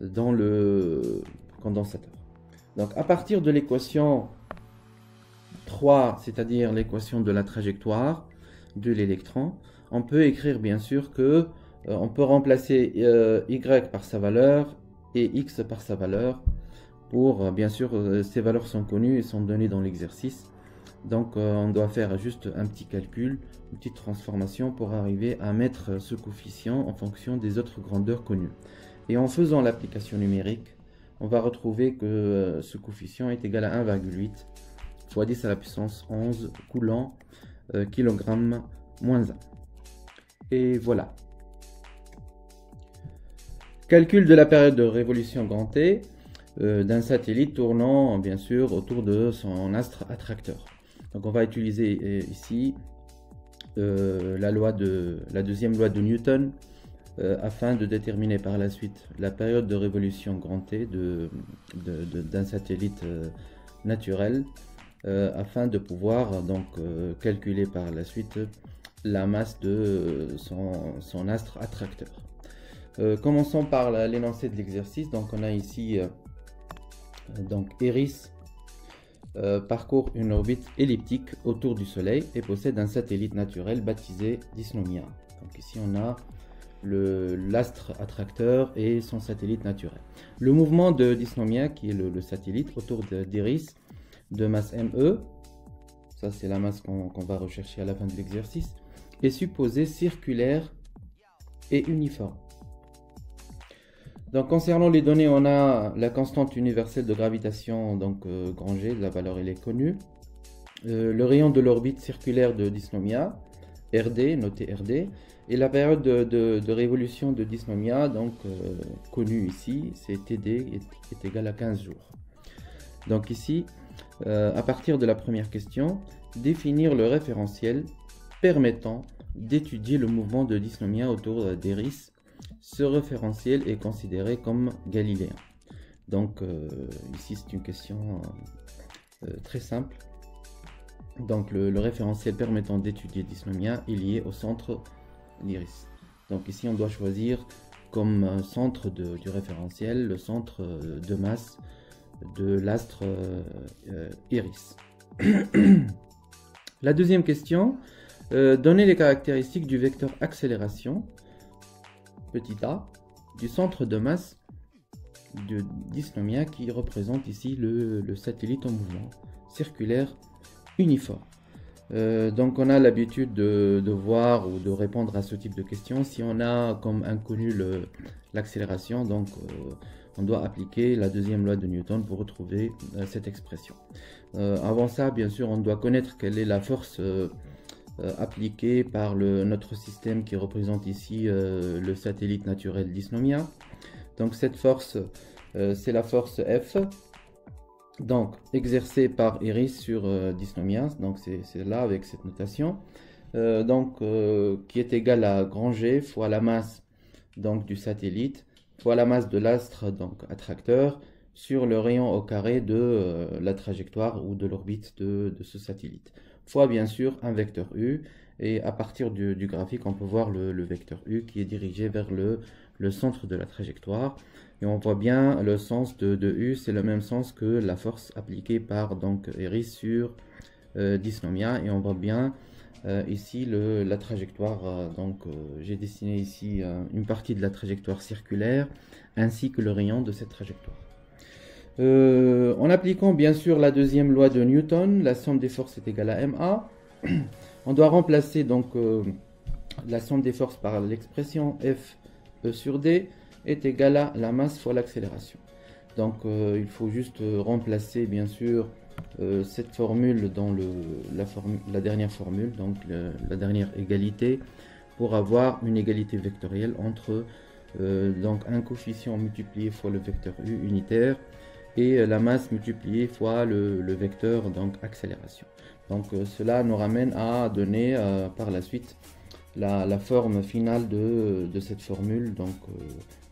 dans le condensateur. Donc à partir de l'équation 3, c'est-à-dire l'équation de la trajectoire de l'électron, on peut écrire bien sûr que on peut remplacer y par sa valeur et x par sa valeur pour, bien sûr, ces valeurs sont connues et sont données dans l'exercice. Donc on doit faire juste un petit calcul, une petite transformation pour arriver à mettre ce coefficient en fonction des autres grandeurs connues. Et en faisant l'application numérique, on va retrouver que ce coefficient est égal à 1,8 fois 10 à la puissance 11 coulomb kilogramme moins 1. Et voilà. Calcul de la période de révolution grand T d'un satellite tournant bien sûr autour de son astre attracteur. Donc on va utiliser ici la deuxième loi de Newton afin de déterminer par la suite la période de révolution grand T d'un satellite naturel afin de pouvoir donc calculer par la suite la masse de son astre attracteur. Commençons par l'énoncé de l'exercice. Donc on a ici donc Eris parcourt une orbite elliptique autour du Soleil et possède un satellite naturel baptisé Dysnomia. Donc ici on a l'astre attracteur et son satellite naturel. Le mouvement de Dysnomia, qui est le satellite autour d'Eris de masse ME, ça c'est la masse qu'on va rechercher à la fin de l'exercice, est supposé circulaire et uniforme. Donc concernant les données, on a la constante universelle de gravitation, donc grand G, la valeur elle est connue. Le rayon de l'orbite circulaire de Dysnomia, RD, noté RD, et la période de révolution de Dysnomia, donc connue ici, c'est TD, est égal à 15 jours. Donc ici, à partir de la première question, définir le référentiel permettant d'étudier le mouvement de Dysnomia autour d'Eris. Ce référentiel est considéré comme galiléen. Donc ici c'est une question très simple. Donc le référentiel permettant d'étudier Dysnomia est lié au centre d'Iris. Donc ici on doit choisir comme centre du référentiel le centre de masse de l'astre Eris. La deuxième question, donner les caractéristiques du vecteur accélération petit a du centre de masse de Dysnomia qui représente ici le satellite en mouvement circulaire uniforme. Donc on a l'habitude de voir ou de répondre à ce type de questions si on a comme inconnu l'accélération. Donc on doit appliquer la deuxième loi de Newton pour retrouver cette expression. Avant ça, bien sûr, on doit connaître quelle est la force appliquée par notre système qui représente ici le satellite naturel Dysnomia. Donc cette force, c'est la force F, donc exercée par Iris sur Dysnomia, donc c'est là avec cette notation, qui est égale à grand G fois la masse donc, du satellite fois la masse de l'astre, donc attracteur, sur le rayon au carré de la trajectoire ou de l'orbite de ce satellite, fois bien sûr un vecteur U, et à partir du graphique on peut voir le vecteur U qui est dirigé vers le centre de la trajectoire, et on voit bien le sens de U, c'est le même sens que la force appliquée par donc Iris sur Dysnomia, et on voit bien ici la trajectoire, j'ai dessiné ici une partie de la trajectoire circulaire ainsi que le rayon de cette trajectoire. En appliquant bien sûr la deuxième loi de Newton, la somme des forces est égale à ma. On doit remplacer donc la somme des forces par l'expression F E sur D est égale à la masse fois l'accélération. Donc il faut juste remplacer bien sûr cette formule dans la dernière formule, donc la dernière égalité, pour avoir une égalité vectorielle entre donc un coefficient multiplié fois le vecteur U unitaire et la masse multipliée fois le vecteur donc accélération. Donc cela nous ramène à donner par la suite la forme finale de cette formule, donc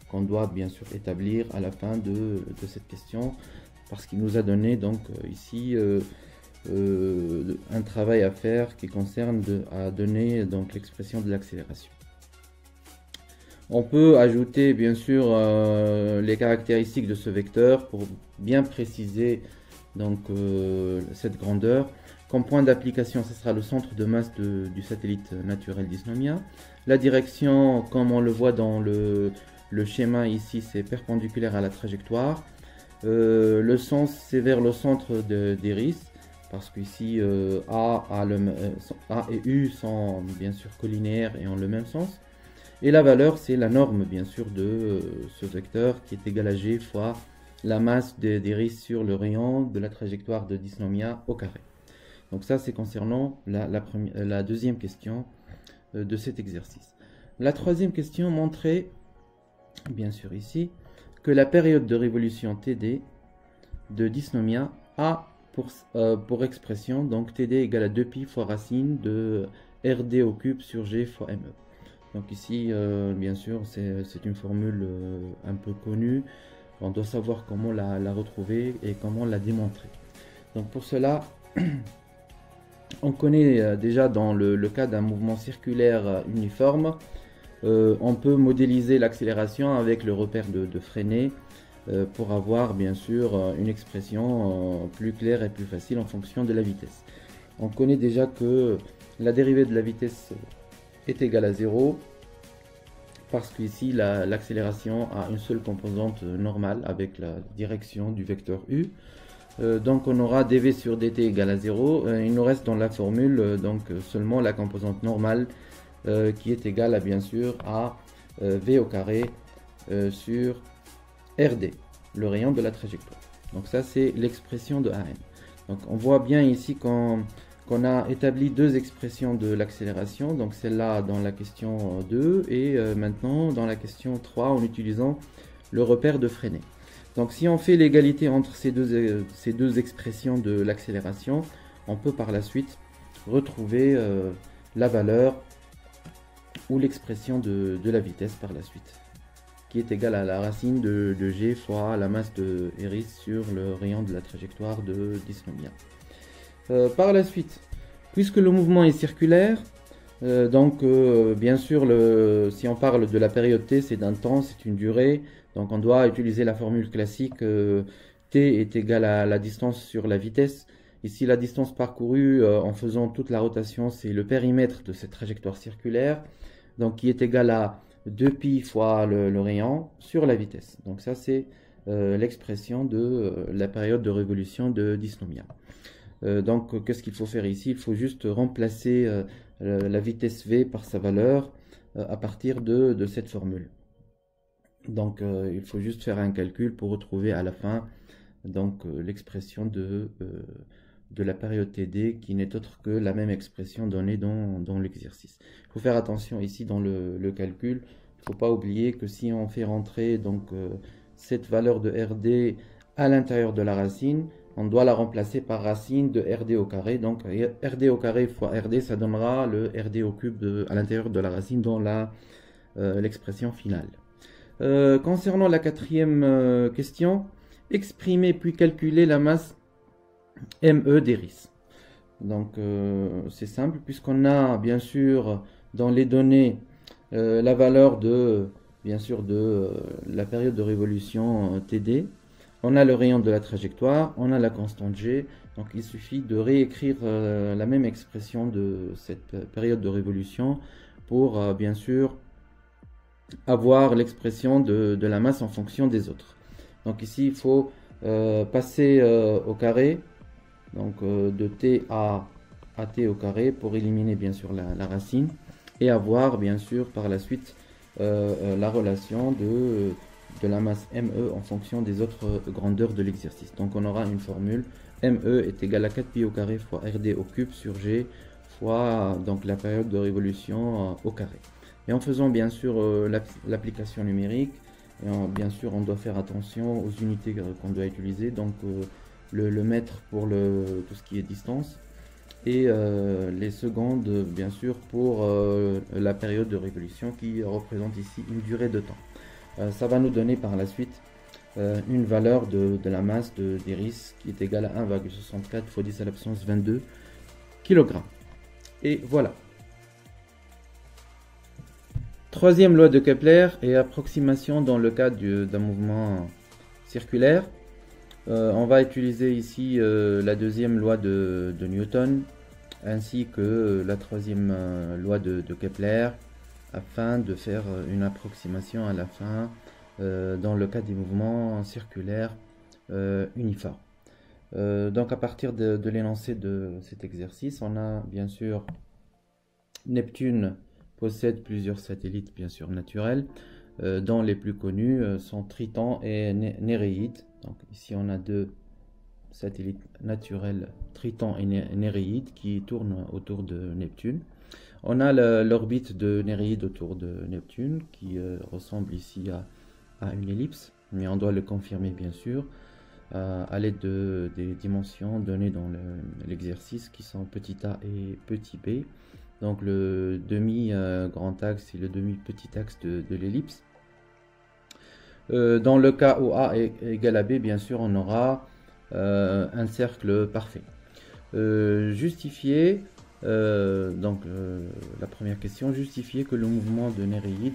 qu'on doit bien sûr établir à la fin de cette question, parce qu'il nous a donné donc ici un travail à faire qui concerne à donner donc l'expression de l'accélération. On peut ajouter bien sûr les caractéristiques de ce vecteur pour bien préciser donc cette grandeur. Comme point d'application, ce sera le centre de masse du satellite naturel Dysnomia. La direction, comme on le voit dans le schéma ici, c'est perpendiculaire à la trajectoire. Le sens, c'est vers le centre d'Iris, parce qu'ici A et U sont bien sûr collinaires et ont le même sens. Et la valeur, c'est la norme bien sûr de ce vecteur qui est égal à G fois la masse d'Iris sur le rayon de la trajectoire de Dysnomia au carré. Donc ça, c'est concernant la deuxième question de cet exercice. La troisième question montrait, bien sûr ici, que la période de révolution TD de Dysnomia a pour expression, donc TD égale à 2π fois racine de RD au cube sur G fois ME. Donc ici, bien sûr, c'est une formule un peu connue. On doit savoir comment la retrouver et comment la démontrer. Donc pour cela, on connaît déjà dans le cas d'un mouvement circulaire uniforme, on peut modéliser l'accélération avec le repère de Freinet pour avoir bien sûr une expression plus claire et plus facile en fonction de la vitesse. On connaît déjà que la dérivée de la vitesse est égale à 0 parce qu'ici l'accélération a une seule composante normale avec la direction du vecteur U. Donc on aura dv sur dt égale à 0. Il nous reste dans la formule seulement la composante normale qui est égale à bien sûr à v au carré sur rd, le rayon de la trajectoire. Donc ça c'est l'expression de AN. Donc on voit bien ici qu'on a établi deux expressions de l'accélération, donc celle-là dans la question 2 et maintenant dans la question 3 en utilisant le repère de Freinet. Donc si on fait l'égalité entre ces deux expressions de l'accélération, on peut par la suite retrouver la valeur ou l'expression de la vitesse par la suite, qui est égale à la racine de g fois la masse de Iris sur le rayon de la trajectoire de Dysnomia. Par la suite, puisque le mouvement est circulaire, bien sûr, si on parle de la période t, c'est d'un temps, c'est une durée. Donc on doit utiliser la formule classique t est égal à la distance sur la vitesse. Ici, la distance parcourue en faisant toute la rotation, c'est le périmètre de cette trajectoire circulaire, donc qui est égal à 2π fois le rayon sur la vitesse. Donc ça, c'est l'expression de la période de révolution de Dysnomia. Donc qu'est-ce qu'il faut faire ici? Il faut juste remplacer la vitesse v par sa valeur à partir de cette formule. Donc il faut juste faire un calcul pour retrouver à la fin donc l'expression de la période TD qui n'est autre que la même expression donnée dans l'exercice. Il faut faire attention ici dans le calcul. Il ne faut pas oublier que si on fait rentrer donc cette valeur de RD à l'intérieur de la racine, on doit la remplacer par racine de RD au carré. Donc RD au carré fois RD, ça donnera le RD au cube à l'intérieur de la racine dans l'expression finale. Concernant la quatrième question, exprimer puis calculer la masse ME d'Eris. Donc c'est simple puisqu'on a bien sûr dans les données la valeur de bien sûr de la période de révolution TD. On a le rayon de la trajectoire, on a la constante G. Donc il suffit de réécrire la même expression de cette période de révolution pour bien sûr avoir l'expression de la masse en fonction des autres. Donc ici il faut passer au carré, donc de t à t au carré pour éliminer bien sûr la racine et avoir bien sûr par la suite la relation de la masse ME en fonction des autres grandeurs de l'exercice. Donc on aura une formule ME est égal à 4pi au carré fois RD au cube sur G fois donc la période de révolution au carré. Et en faisant bien sûr l'application numérique, bien sûr on doit faire attention aux unités qu'on doit utiliser, donc le mètre pour tout ce qui est distance et les secondes bien sûr pour la période de révolution qui représente ici une durée de temps. Ça va nous donner par la suite une valeur de la masse d'Eris qui est égale à 1,64 fois 10 à la puissance 22 kg. Et voilà. Troisième loi de Kepler et approximation dans le cas d'un mouvement circulaire. On va utiliser ici la deuxième loi de Newton ainsi que la troisième loi de Kepler afin de faire une approximation à la fin dans le cas des mouvements circulaires uniformes. Donc à partir de l'énoncé de cet exercice, on a bien sûr Neptune possède plusieurs satellites bien sûr naturels, dont les plus connus sont Triton et Néréide. Donc ici on a deux satellites naturels, Triton et Néréide, qui tournent autour de Neptune. On a l'orbite de Néréide autour de Neptune qui ressemble ici à une ellipse, mais on doit le confirmer bien sûr à l'aide des dimensions données dans l'exercice qui sont petit a et petit b. Donc le demi-grand axe et le demi-petit axe de l'ellipse. Dans le cas où A est égal à B, bien sûr, on aura un cercle parfait. Justifier, la première question, justifier que le mouvement de Néréide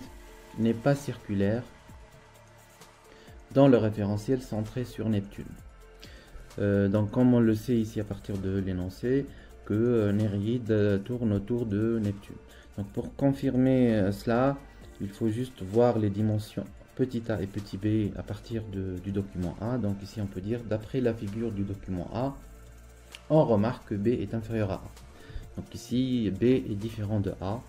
n'est pas circulaire dans le référentiel centré sur Neptune. Donc comme on le sait ici à partir de l'énoncé, que Néréide tourne autour de Neptune. Donc pour confirmer cela, il faut juste voir les dimensions petit a et petit b à partir du document A. Donc ici on peut dire d'après la figure du document A, on remarque que B est inférieur à A. Donc ici B est différent de A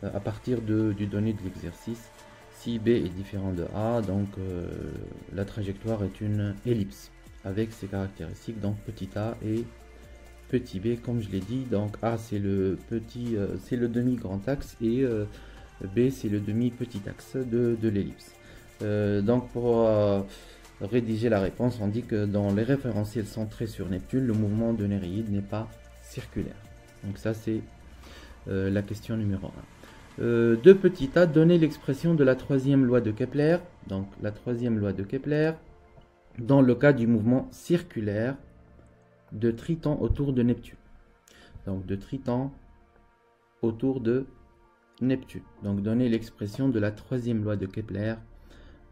à partir du donné de l'exercice. Si B est différent de A, donc la trajectoire est une ellipse avec ses caractéristiques, donc petit a et petit b comme je l'ai dit. Donc A c'est le demi grand axe et B c'est le demi petit axe de l'ellipse. Donc pour rédiger la réponse, on dit que dans les référentiels centrés sur Neptune, le mouvement de Néréide n'est pas circulaire. Donc ça c'est la question numéro 1. De petit a, donner l'expression de la troisième loi de Kepler. Donc la troisième loi de Kepler dans le cas du mouvement circulaire de Triton autour de Neptune. Donc de Triton autour de Neptune. Donc donner l'expression de la troisième loi de Kepler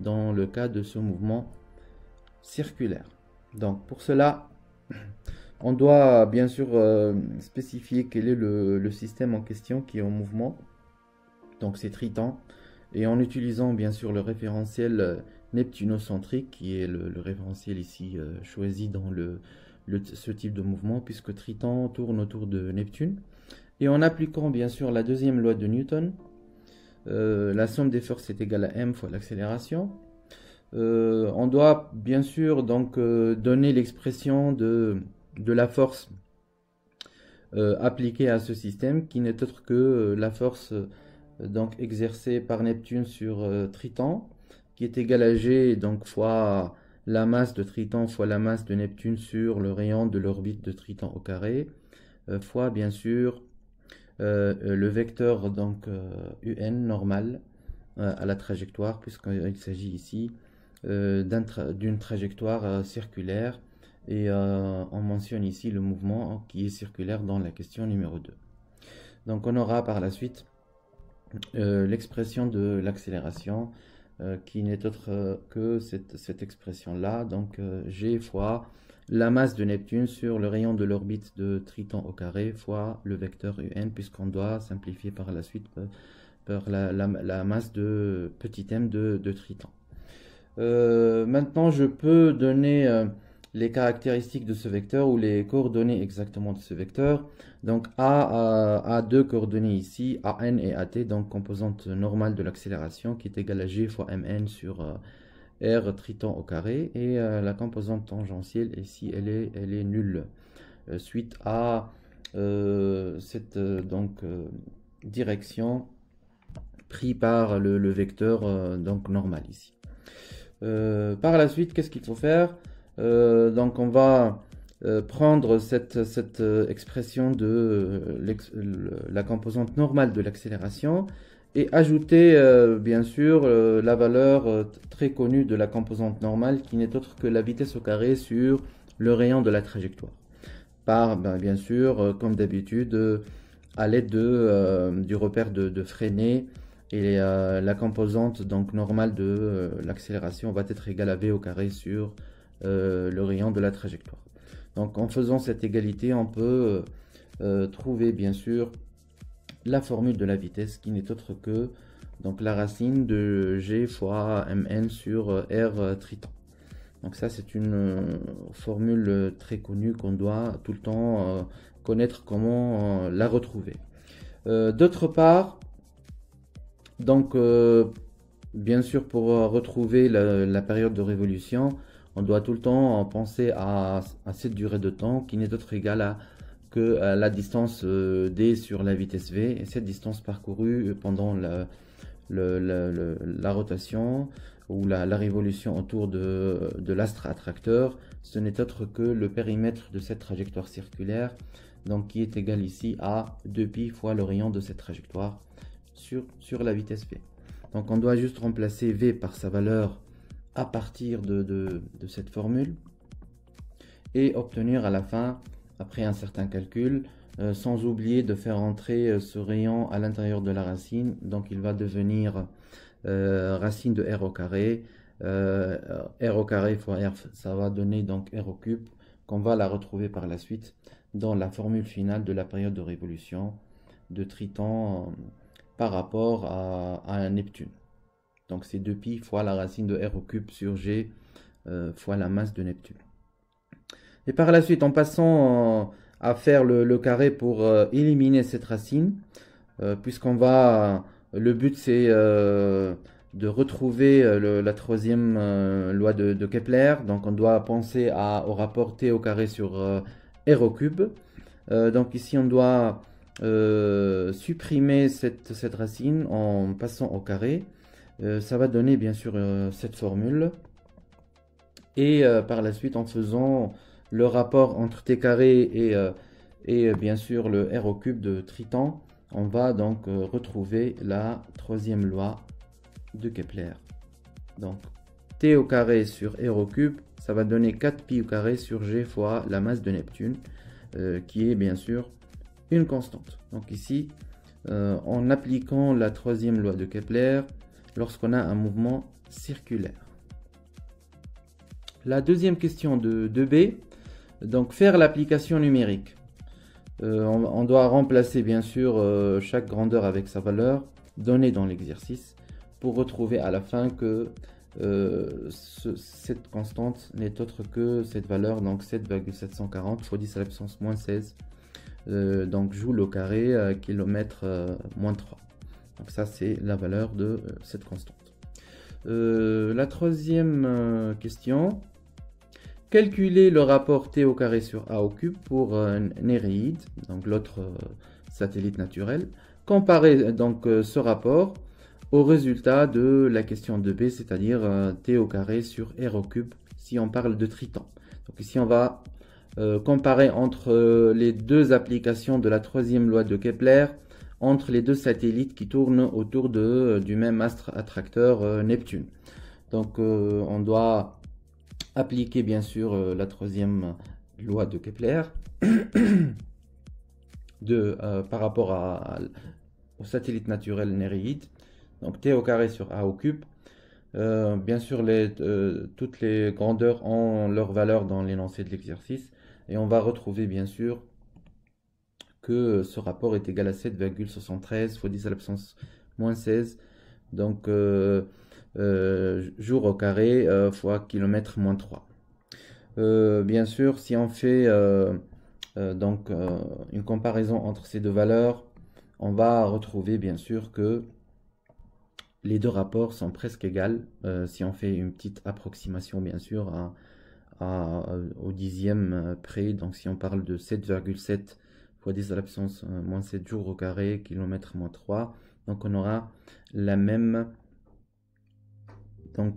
dans le cas de ce mouvement circulaire. Donc pour cela, on doit bien sûr spécifier quel est le système en question qui est en mouvement. Donc c'est Triton. Et en utilisant bien sûr le référentiel neptunocentrique, qui est le référentiel ici choisi dans ce type de mouvement, puisque Triton tourne autour de Neptune. Et en appliquant bien sûr la deuxième loi de Newton, la somme des forces est égale à m fois l'accélération. On doit bien sûr donc donner l'expression de la force appliquée à ce système, qui n'est autre que la force donc exercée par Neptune sur Triton, qui est égale à G donc fois la masse de Triton fois la masse de Neptune sur le rayon de l'orbite de Triton au carré, fois bien sûr le vecteur donc un normal à la trajectoire, puisqu'il s'agit ici d'une trajectoire circulaire, et on mentionne ici le mouvement qui est circulaire dans la question numéro 2. Donc on aura par la suite l'expression de l'accélération qui n'est autre que cette expression-là, donc G fois la masse de Neptune sur le rayon de l'orbite de Triton au carré fois le vecteur un, puisqu'on doit simplifier par la suite par la masse de petit m de Triton. Maintenant, je peux donner les caractéristiques de ce vecteur ou les coordonnées exactement de ce vecteur. Donc A a deux coordonnées ici, AN et AT, donc composante normale de l'accélération qui est égale à G fois Mn sur R Triton au carré, et la composante tangentielle ici elle est nulle suite à cette direction prise par le vecteur donc normal ici. Par la suite, qu'est-ce qu'il faut faire? Donc on va prendre cette expression de la composante normale de l'accélération et ajouter bien sûr la valeur très connue de la composante normale, qui n'est autre que la vitesse au carré sur le rayon de la trajectoire, par bien sûr comme d'habitude à l'aide du repère de Freinet, et la composante donc normale de l'accélération va être égale à v au carré sur le rayon de la trajectoire. Donc en faisant cette égalité, on peut trouver bien sûr la formule de la vitesse, qui n'est autre que donc la racine de g fois mn sur r Triton. Donc ça, c'est une formule très connue qu'on doit tout le temps connaître comment la retrouver. D'autre part, donc bien sûr, pour retrouver la période de révolution, on doit tout le temps penser à cette durée de temps, qui n'est autre égale que la distance d sur la vitesse v, et cette distance parcourue pendant la rotation ou la révolution autour de l'astre attracteur, ce n'est autre que le périmètre de cette trajectoire circulaire, donc qui est égal ici à 2π fois le rayon de cette trajectoire sur la vitesse v. Donc on doit juste remplacer v par sa valeur à partir de cette formule et obtenir à la fin, après un certain calcul, sans oublier de faire entrer ce rayon à l'intérieur de la racine. Donc il va devenir racine de r au carré, r au carré fois r, ça va donner donc r au cube, qu'on va la retrouver par la suite dans la formule finale de la période de révolution de Triton par rapport à Neptune. Donc c'est 2π fois la racine de r au cube sur g fois la masse de Neptune. Et par la suite, en passant à faire le carré pour éliminer cette racine, puisqu'on va, le but c'est de retrouver la troisième loi de Kepler. Donc on doit penser au rapport t au carré sur r au cube. Donc ici on doit supprimer cette racine en passant au carré. Ça va donner bien sûr cette formule, et par la suite, en faisant le rapport entre t carré et bien sûr le r au cube de Triton, on va donc retrouver la troisième loi de Kepler. Donc t au carré sur r au cube, ça va donner 4π au carré sur g fois la masse de Neptune, qui est bien sûr une constante. Donc ici, en appliquant la troisième loi de Kepler, lorsqu'on a un mouvement circulaire. La deuxième question de 2b, donc faire l'application numérique. On doit remplacer bien sûr chaque grandeur avec sa valeur donnée dans l'exercice, pour retrouver à la fin que cette constante n'est autre que cette valeur, donc 7,740 fois 10 à la puissance moins 16, donc joule au carré, kilomètre moins 3. Donc ça, c'est la valeur de cette constante. La troisième question. Calculer le rapport T au carré sur A au cube pour Néréide, donc l'autre satellite naturel. Comparer donc ce rapport au résultat de la question de B, c'est-à-dire T au carré sur R au cube, si on parle de triton. Donc ici, on va comparer entre les deux applications de la troisième loi de Kepler, entre les deux satellites qui tournent autour du même astre attracteur Neptune. Donc on doit appliquer bien sûr la troisième loi de Kepler par rapport au satellite naturel Néréide. Donc T au carré sur A au cube. Bien sûr, toutes les grandeurs ont leur valeur dans l'énoncé de l'exercice. Et on va retrouver bien sûr que ce rapport est égal à 7,73 fois 10 à la puissance moins 16. Donc jour au carré fois kilomètre moins 3. Bien sûr, si on fait une comparaison entre ces deux valeurs, on va retrouver bien sûr que les deux rapports sont presque égaux. Si on fait une petite approximation bien sûr au dixième près, donc si on parle de 7,7 fois 10 à la puissance moins 7 jours au carré, kilomètre moins 3, donc on aura la même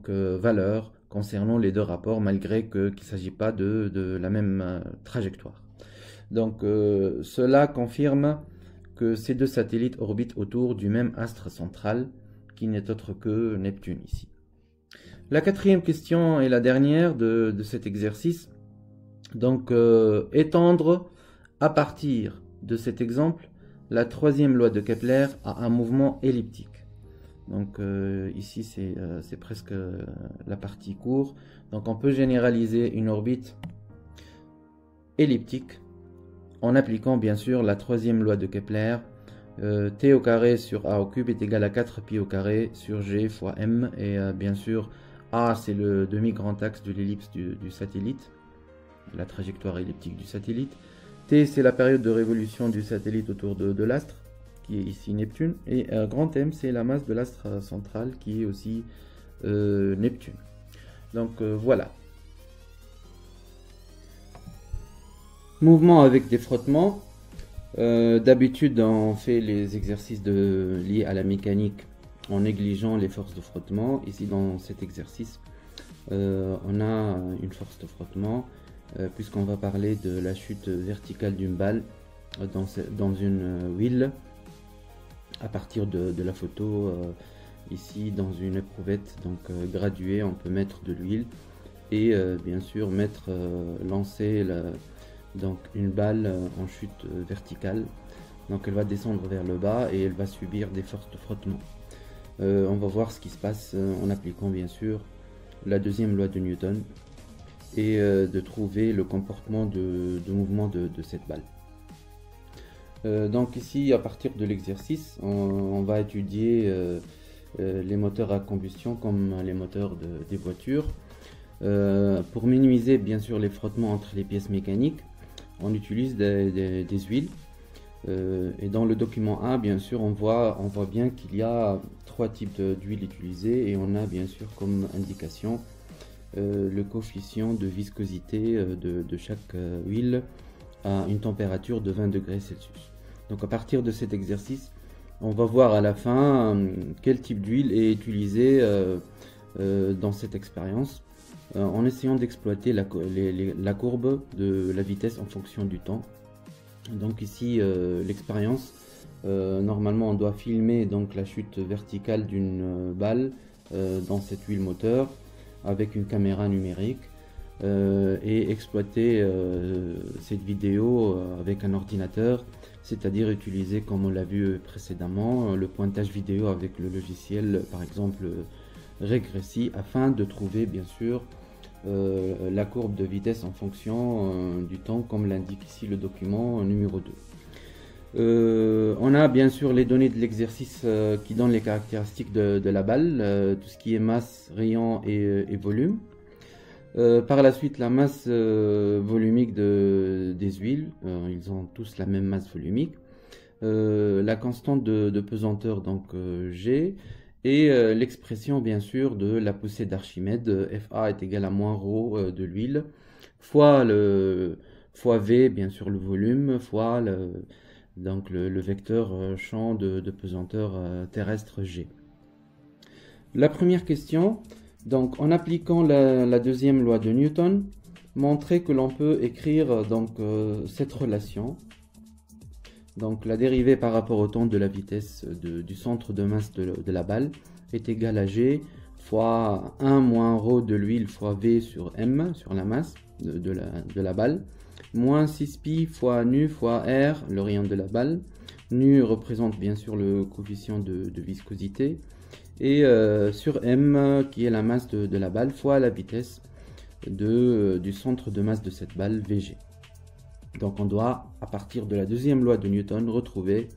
valeur concernant les deux rapports, malgré qu'il ne s'agit pas de la même trajectoire. Donc cela confirme que ces deux satellites orbitent autour du même astre central, qui n'est autre que Neptune ici. La quatrième question est la dernière de cet exercice. Donc étendre à partir de cet exemple la troisième loi de Kepler à un mouvement elliptique. Donc ici c'est presque la partie court. Donc on peut généraliser une orbite elliptique en appliquant bien sûr la troisième loi de Kepler. T au carré sur A au cube est égal à 4pi au carré sur G fois M. Et bien sûr A c'est le demi-grand axe de l'ellipse du satellite, la trajectoire elliptique du satellite. T c'est la période de révolution du satellite autour de l'astre, qui est ici Neptune. Et grand M c'est la masse de l'astre central, qui est aussi Neptune. Donc voilà. Mouvement avec des frottements. D'habitude on fait les exercices liés à la mécanique en négligeant les forces de frottement. Ici dans cet exercice on a une force de frottement puisqu'on va parler de la chute verticale d'une balle dans une huile à partir de la photo ici dans une éprouvette graduée. On peut mettre de l'huile et bien sûr lancer une balle en chute verticale. Donc elle va descendre vers le bas et elle va subir des forces de frottement. On va voir ce qui se passe en appliquant bien sûr la deuxième loi de Newton et de trouver le comportement de mouvement de cette balle. Donc ici à partir de l'exercice on va étudier les moteurs à combustion comme les moteurs des voitures. Pour minimiser bien sûr les frottements entre les pièces mécaniques, on utilise des huiles. Et dans le document 1, bien sûr, on voit bien qu'il y a trois types d'huiles utilisées et on a bien sûr comme indication le coefficient de viscosité de chaque huile à une température de 20 degrés Celsius. Donc à partir de cet exercice, on va voir à la fin quel type d'huile est utilisé dans cette expérience, en essayant d'exploiter la courbe de la vitesse en fonction du temps. Donc ici l'expérience, normalement on doit filmer donc la chute verticale d'une balle dans cette huile moteur avec une caméra numérique et exploiter cette vidéo avec un ordinateur, c'est-à-dire utiliser, comme on l'a vu précédemment, le pointage vidéo avec le logiciel par exemple Regressi, afin de trouver bien sûr la courbe de vitesse en fonction du temps, comme l'indique ici le document numéro 2. On a bien sûr les données de l'exercice qui donnent les caractéristiques de la balle, tout ce qui est masse, rayon et volume. Par la suite, la masse volumique des huiles, ils ont tous la même masse volumique. la constante de pesanteur, donc G, et l'expression bien sûr de la poussée d'Archimède, FA est égal à moins ρ de l'huile, fois V, bien sûr le volume, fois donc le vecteur champ de pesanteur terrestre G. La première question, donc en appliquant la deuxième loi de Newton, montrer que l'on peut écrire donc cette relation. Donc la dérivée par rapport au temps de la vitesse du centre de masse de la balle est égale à G fois 1 moins ρ de l'huile fois V sur M, sur la masse de la balle, moins 6pi fois nu fois R, le rayon de la balle. Nu représente bien sûr le coefficient de viscosité, et sur M qui est la masse de la balle fois la vitesse du centre de masse de cette balle Vg. Donc on doit, à partir de la deuxième loi de Newton, retrouver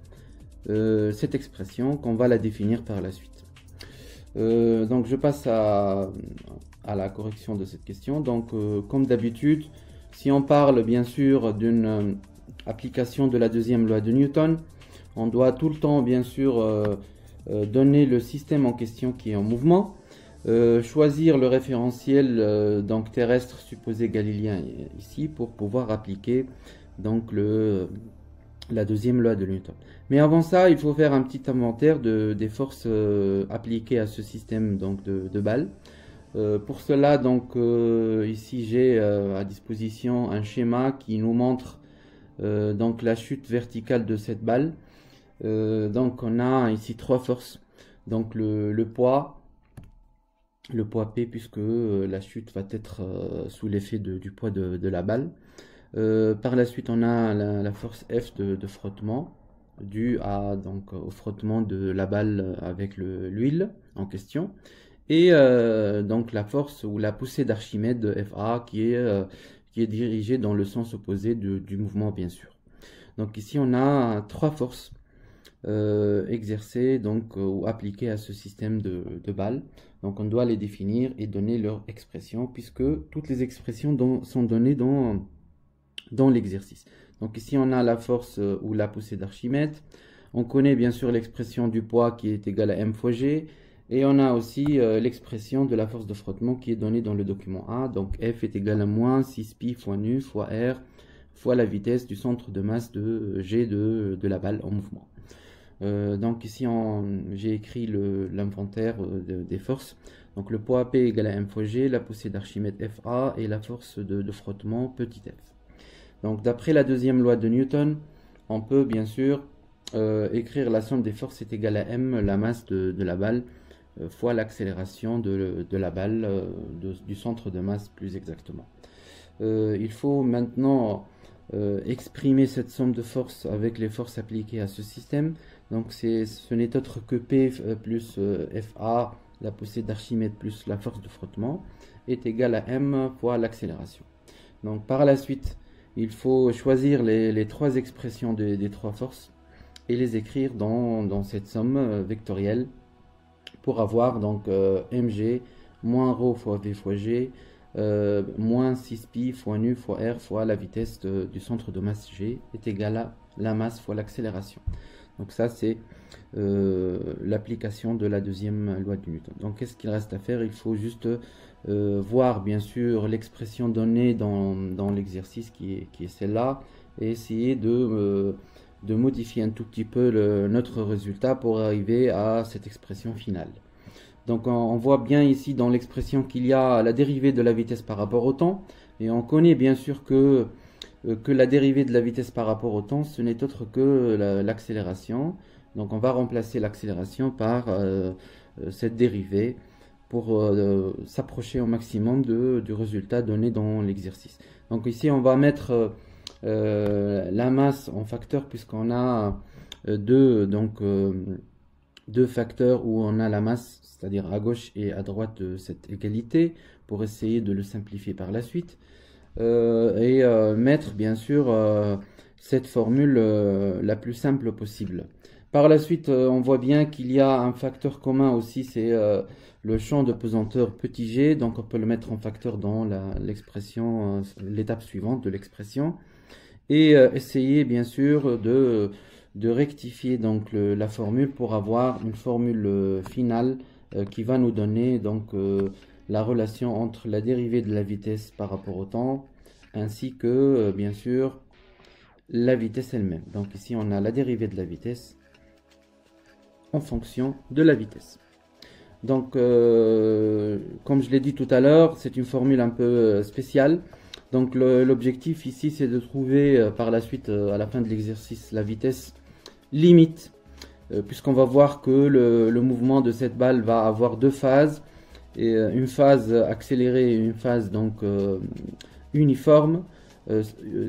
cette expression qu'on va la définir par la suite. Donc je passe à la correction de cette question. Donc comme d'habitude, si on parle bien sûr d'une application de la deuxième loi de Newton, on doit tout le temps bien sûr donner le système en question qui est en mouvement, choisir le référentiel donc terrestre supposé galiléen ici pour pouvoir appliquer donc la deuxième loi de Newton. Mais avant ça, il faut faire un petit inventaire des forces appliquées à ce système donc de balles. Pour cela, donc ici j'ai à disposition un schéma qui nous montre donc la chute verticale de cette balle. Donc on a ici trois forces, donc le poids P, puisque la chute va être sous l'effet du poids de la balle. Par la suite on a la force F de frottement, due donc au frottement de la balle avec l'huile en question, et donc la force ou la poussée d'Archimède FA qui est dirigée dans le sens opposé du mouvement bien sûr. Donc ici on a trois forces exercées donc ou appliquées à ce système de balles. Donc on doit les définir et donner leur expression, puisque toutes les expressions sont données dans l'exercice. Donc ici on a la force ou la poussée d'Archimède. On connaît bien sûr l'expression du poids qui est égale à M fois G. Et on a aussi l'expression de la force de frottement qui est donnée dans le document A. Donc F est égal à moins 6pi fois nu fois R fois la vitesse du centre de masse de G de la balle en mouvement. Donc ici j'ai écrit l'inventaire des forces. Donc le poids P égale à M fois G, la poussée d'Archimède FA et la force de frottement petit f. Donc d'après la deuxième loi de Newton, on peut bien sûr écrire la somme des forces est égale à M, la masse de la balle, fois l'accélération de la balle, du centre de masse plus exactement. Il faut maintenant exprimer cette somme de forces avec les forces appliquées à ce système. Donc ce n'est autre que P plus FA, la poussée d'Archimède plus la force de frottement, est égale à M fois l'accélération. Donc par la suite, il faut choisir les trois expressions des trois forces et les écrire dans cette somme vectorielle pour avoir donc mg moins ρ fois v fois g moins 6pi fois nu fois r fois la vitesse du centre de masse g est égale à la masse fois l'accélération. Donc ça c'est l'application de la deuxième loi de Newton. Donc qu'est-ce qu'il reste à faire? Il faut juste voir bien sûr l'expression donnée dans l'exercice qui est celle-là, et essayer de modifier un tout petit peu notre résultat pour arriver à cette expression finale. Donc on voit bien ici dans l'expression qu'il y a la dérivée de la vitesse par rapport au temps, et on connaît bien sûr que la dérivée de la vitesse par rapport au temps, ce n'est autre que l'accélération. Donc on va remplacer l'accélération par cette dérivée pour s'approcher au maximum du résultat donné dans l'exercice. Donc ici on va mettre la masse en facteur, puisqu'on a deux facteurs où on a la masse, c'est-à-dire à gauche et à droite de cette égalité, pour essayer de le simplifier par la suite, et mettre bien sûr cette formule la plus simple possible. Par la suite, on voit bien qu'il y a un facteur commun aussi, c'est le champ de pesanteur petit g, donc on peut le mettre en facteur dans l'expression, l'étape suivante de l'expression, et essayer bien sûr de rectifier donc la formule pour avoir une formule finale qui va nous donner donc la relation entre la dérivée de la vitesse par rapport au temps ainsi que bien sûr la vitesse elle-même. Donc ici on a la dérivée de la vitesse en fonction de la vitesse. Donc comme je l'ai dit tout à l'heure, c'est une formule un peu spéciale. Donc l'objectif ici c'est de trouver par la suite à la fin de l'exercice la vitesse limite, puisqu'on va voir que le mouvement de cette balle va avoir deux phases, et une phase accélérée et une phase donc uniforme.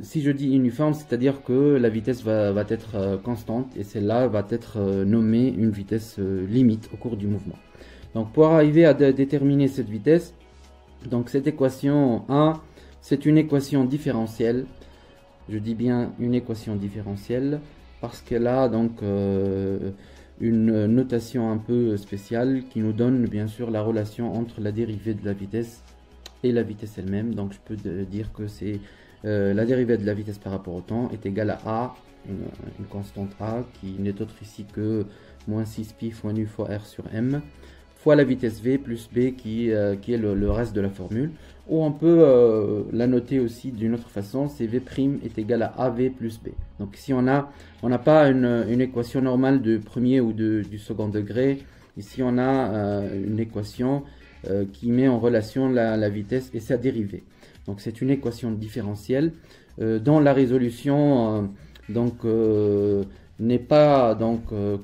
Si je dis uniforme, c'est-à-dire que la vitesse va être constante et celle-là va être nommée une vitesse limite au cours du mouvement. Donc pour arriver à déterminer cette vitesse, donc cette équation 1, c'est une équation différentielle. Je dis bien une équation différentielle parce qu'elle a donc une notation un peu spéciale qui nous donne bien sûr la relation entre la dérivée de la vitesse et la vitesse elle-même. Donc je peux dire que c'est la dérivée de la vitesse par rapport au temps est égale à A, une constante A qui n'est autre ici que moins 6pi fois nu fois R sur M, fois la vitesse V plus B qui est le reste de la formule. Ou on peut la noter aussi d'une autre façon, c'est V' est égal à AV plus B. Donc ici on n'a pas une équation normale de premier ou du second degré. Ici on a une équation qui met en relation la vitesse et sa dérivée. Donc c'est une équation différentielle dont la résolution n'est pas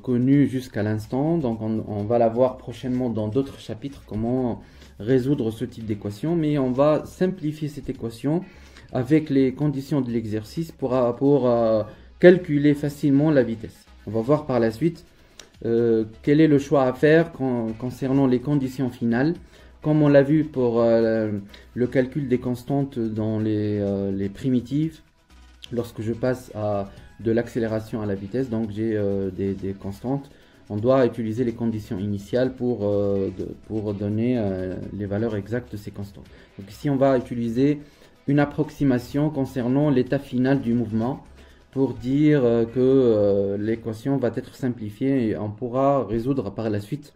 connue jusqu'à l'instant. Donc on va la voir prochainement dans d'autres chapitres, comment résoudre ce type d'équation, mais on va simplifier cette équation avec les conditions de l'exercice pour calculer facilement la vitesse. On va voir par la suite quel est le choix à faire concernant les conditions finales, comme on l'a vu pour le calcul des constantes dans les primitives. Lorsque je passe de l'accélération à la vitesse, donc j'ai des constantes, on doit utiliser les conditions initiales pour donner les valeurs exactes de ces constantes. Donc ici, on va utiliser une approximation concernant l'état final du mouvement pour dire que l'équation va être simplifiée et on pourra résoudre par la suite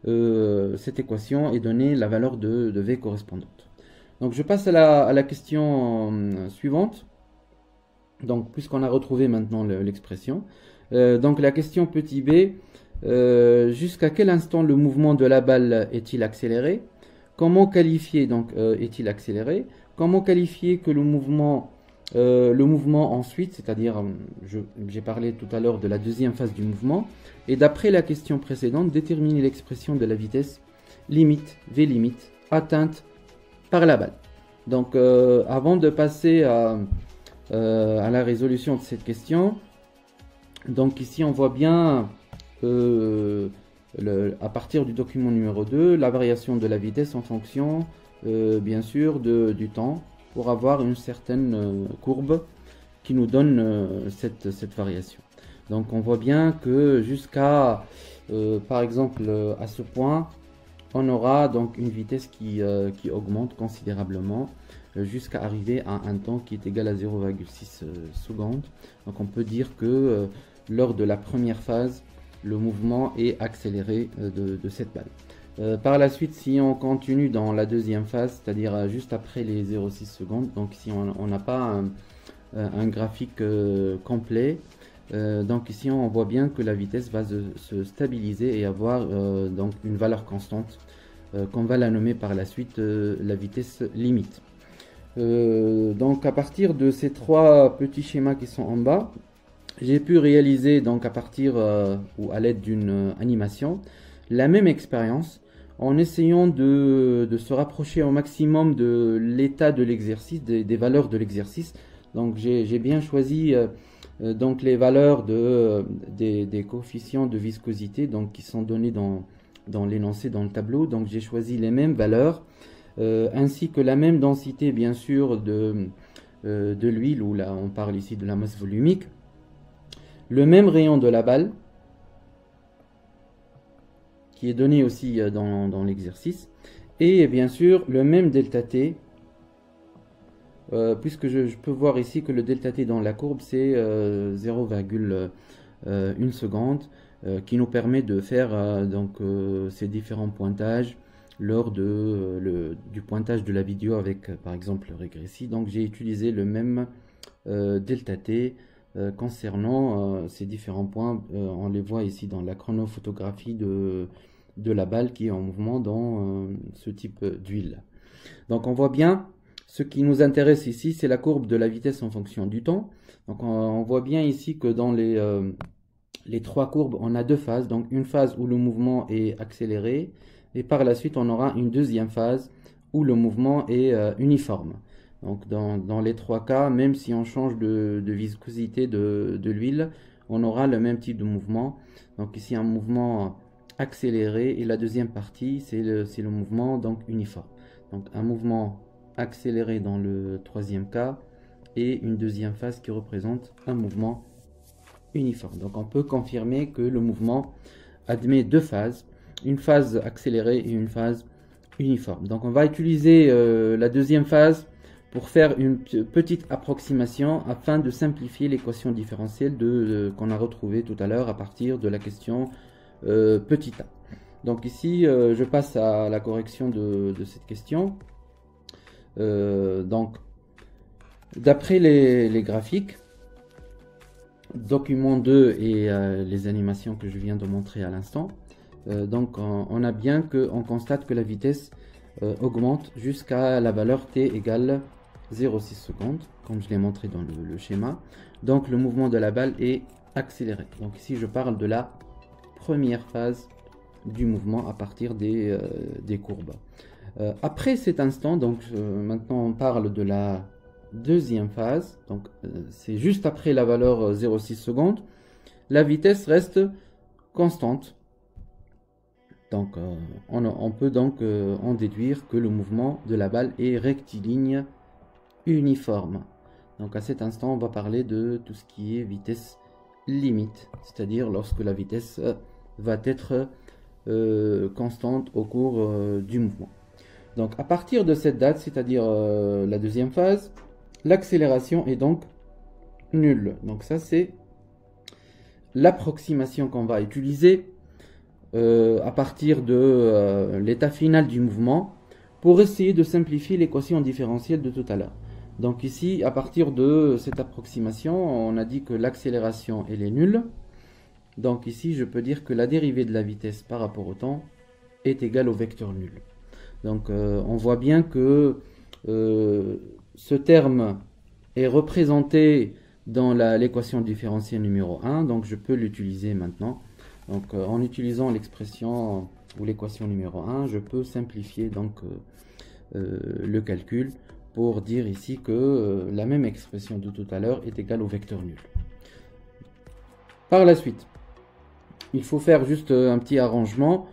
cette équation et donner la valeur de V correspondante. Donc je passe à la question suivante. Donc puisqu'on a retrouvé maintenant l'expression, donc la question petit b, jusqu'à quel instant le mouvement de la balle est-il accéléré? Comment qualifier donc est-il accéléré? Comment qualifier que le mouvement ensuite, c'est-à-dire j'ai parlé tout à l'heure de la deuxième phase du mouvement, et d'après la question précédente, déterminer l'expression de la vitesse limite, V limite, atteinte par la balle. Donc avant de passer à la résolution de cette question, donc ici on voit bien à partir du document numéro 2, la variation de la vitesse en fonction bien sûr du temps, pour avoir une certaine courbe qui nous donne cette variation. Donc on voit bien que jusqu'à par exemple à ce point, on aura donc une vitesse qui augmente considérablement jusqu'à arriver à un temps qui est égal à 0,6 secondes. Donc on peut dire que lors de la première phase, le mouvement est accéléré de cette balle. Par la suite, si on continue dans la deuxième phase, c'est-à-dire juste après les 0,6 secondes, donc ici on n'a pas un graphique complet, donc ici on voit bien que la vitesse va se stabiliser et avoir donc une valeur constante qu'on va la nommer par la suite la vitesse limite. Donc à partir de ces trois petits schémas qui sont en bas, j'ai pu réaliser donc à partir ou à l'aide d'une animation la même expérience en essayant de se rapprocher au maximum de l'état de l'exercice, des valeurs de l'exercice. Donc j'ai bien choisi donc les valeurs des coefficients de viscosité donc qui sont donnés dans l'énoncé dans le tableau. Donc j'ai choisi les mêmes valeurs ainsi que la même densité bien sûr de l'huile, où là on parle ici de la masse volumique, le même rayon de la balle qui est donné aussi dans l'exercice, et bien sûr le même delta t, puisque je peux voir ici que le delta t dans la courbe c'est 0,1 une seconde qui nous permet de faire ces différents pointages lors du pointage de la vidéo avec par exemple le régressi. Donc j'ai utilisé le même delta t concernant ces différents points. On les voit ici dans la chronophotographie de la balle qui est en mouvement dans ce type d'huile. Donc on voit bien, ce qui nous intéresse ici, c'est la courbe de la vitesse en fonction du temps. Donc on voit bien ici que dans les trois courbes, on a deux phases. Donc une phase où le mouvement est accéléré, et par la suite on aura une deuxième phase où le mouvement est uniforme. Donc dans les trois cas, même si on change de viscosité de l'huile, on aura le même type de mouvement. Donc ici un mouvement accéléré, et la deuxième partie c'est le mouvement donc uniforme. Donc un mouvement accéléré dans le troisième cas et une deuxième phase qui représente un mouvement uniforme. Donc on peut confirmer que le mouvement admet deux phases, une phase accélérée et une phase uniforme. Donc on va utiliser la deuxième phase pour faire une petite approximation afin de simplifier l'équation différentielle qu'on a retrouvée tout à l'heure à partir de la question petit a. Donc ici je passe à la correction de cette question. Donc d'après les graphiques, document 2 et les animations que je viens de montrer à l'instant, donc on a bien qu'on constate que la vitesse augmente jusqu'à la valeur t égale 0,6 secondes, comme je l'ai montré dans le schéma. Donc le mouvement de la balle est accéléré. Donc ici je parle de la première phase du mouvement à partir des courbes. Après cet instant, donc maintenant on parle de la deuxième phase, donc c'est juste après la valeur 0,6 secondes, la vitesse reste constante. Donc on peut donc en déduire que le mouvement de la balle est rectiligne uniforme. Donc à cet instant on va parler de tout ce qui est vitesse limite, c'est-à-dire lorsque la vitesse va être constante au cours du mouvement. Donc à partir de cette date, c'est-à-dire la deuxième phase, l'accélération est donc nulle. Donc ça c'est l'approximation qu'on va utiliser à partir de l'état final du mouvement pour essayer de simplifier l'équation différentielle de tout à l'heure. Donc ici, à partir de cette approximation, on a dit que l'accélération elle est nulle. Donc ici, je peux dire que la dérivée de la vitesse par rapport au temps est égale au vecteur nul. Donc on voit bien que ce terme est représenté dans l'équation différentielle numéro 1, donc je peux l'utiliser maintenant. Donc en utilisant l'expression ou l'équation numéro 1, je peux simplifier donc le calcul pour dire ici que la même expression de tout à l'heure est égale au vecteur nul. Par la suite, il faut faire juste un petit arrangement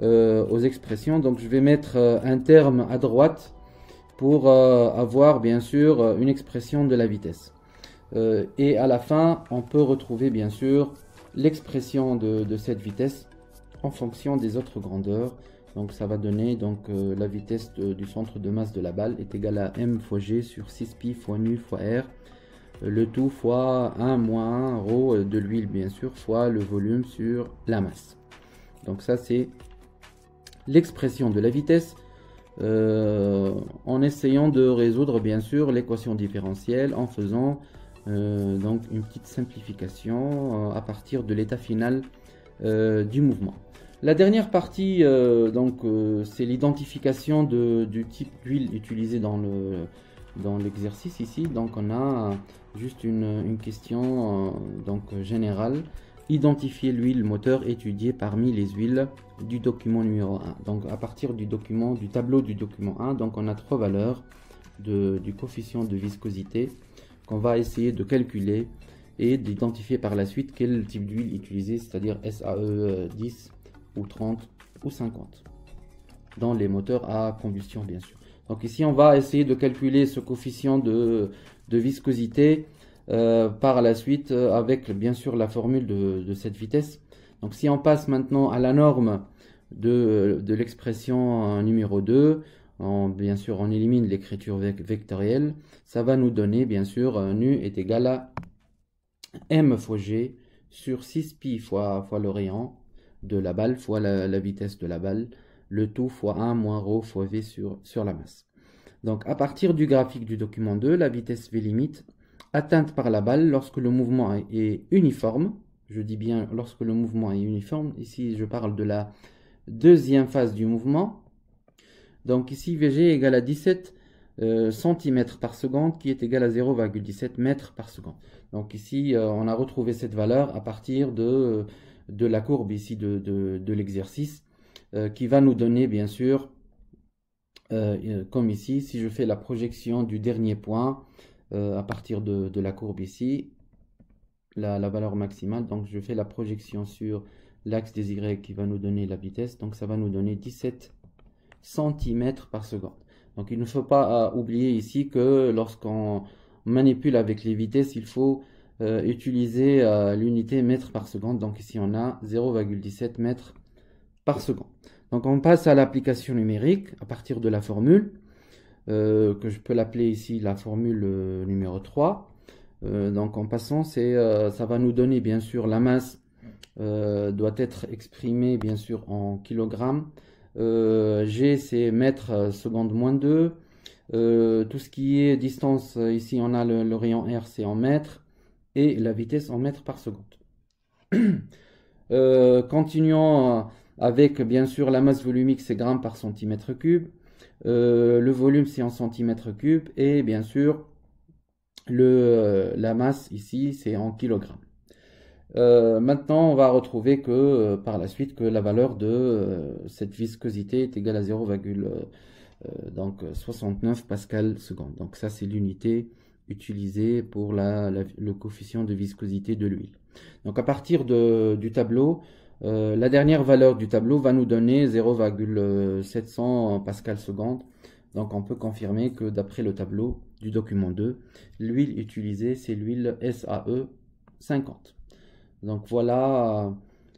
aux expressions. Donc je vais mettre un terme à droite pour avoir bien sûr une expression de la vitesse. Et à la fin, on peut retrouver bien sûr l'expression de cette vitesse en fonction des autres grandeurs. Donc ça va donner donc la vitesse du centre de masse de la balle est égale à m fois g sur 6pi fois nu fois r, le tout fois 1 moins 1 ρ de l'huile bien sûr fois le volume sur la masse. Donc ça c'est l'expression de la vitesse en essayant de résoudre bien sûr l'équation différentielle en faisant donc une petite simplification à partir de l'état final du mouvement. La dernière partie c'est l'identification du type d'huile utilisée dans l'exercice ici. Donc on a juste une question générale. Identifier l'huile moteur étudiée parmi les huiles du document numéro 1. Donc à partir du tableau du document 1, donc on a trois valeurs du coefficient de viscosité qu'on va essayer de calculer et d'identifier par la suite quel type d'huile utiliser, c'est-à-dire SAE 10 ou 30 ou 50 dans les moteurs à combustion bien sûr. Donc ici on va essayer de calculer ce coefficient de viscosité par la suite avec bien sûr la formule de cette vitesse. Donc si on passe maintenant à la norme de l'expression numéro 2, bien sûr on élimine l'écriture vectorielle, ça va nous donner bien sûr nu est égal à m fois g sur 6π fois le rayon de la balle fois la vitesse de la balle, le tout fois 1 moins ρ fois v sur la masse. Donc à partir du graphique du document 2, la vitesse v limite atteinte par la balle lorsque le mouvement est uniforme. Je dis bien lorsque le mouvement est uniforme. Ici, je parle de la deuxième phase du mouvement. Donc ici, Vg égale à 17 cm par seconde, qui est égal à 0,17 mètres par seconde. Donc ici, on a retrouvé cette valeur à partir de la courbe ici de l'exercice, qui va nous donner, bien sûr, comme ici, si je fais la projection du dernier point, à partir de la courbe ici, la valeur maximale, donc je fais la projection sur l'axe des Y qui va nous donner la vitesse, donc ça va nous donner 17 cm par seconde. Donc il ne faut pas oublier ici que lorsqu'on manipule avec les vitesses, il faut utiliser l'unité mètre par seconde. Donc ici on a 0,17 mètres par seconde. Donc on passe à l'application numérique à partir de la formule, que je peux l'appeler ici la formule numéro 3. Donc en passant, ça va nous donner bien sûr la masse doit être exprimée bien sûr en kilogrammes. G c'est mètre seconde moins 2. Tout ce qui est distance, ici on a le rayon R, c'est en mètres, et la vitesse en mètres par seconde. Continuons avec bien sûr la masse volumique, c'est grammes par centimètre cube. Le volume c'est en centimètres cubes, et bien sûr la masse ici c'est en kilogrammes. Maintenant, on va retrouver que par la suite que la valeur de cette viscosité est égale à 0,69 pascal seconde. Donc ça, c'est l'unité utilisée pour le coefficient de viscosité de l'huile. Donc à partir du tableau, la dernière valeur du tableau va nous donner 0,700 pascal seconde. Donc on peut confirmer que d'après le tableau du document 2, l'huile utilisée, c'est l'huile SAE 50. Donc voilà,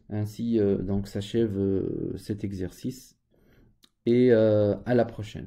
ainsi donc s'achève cet exercice, et à la prochaine.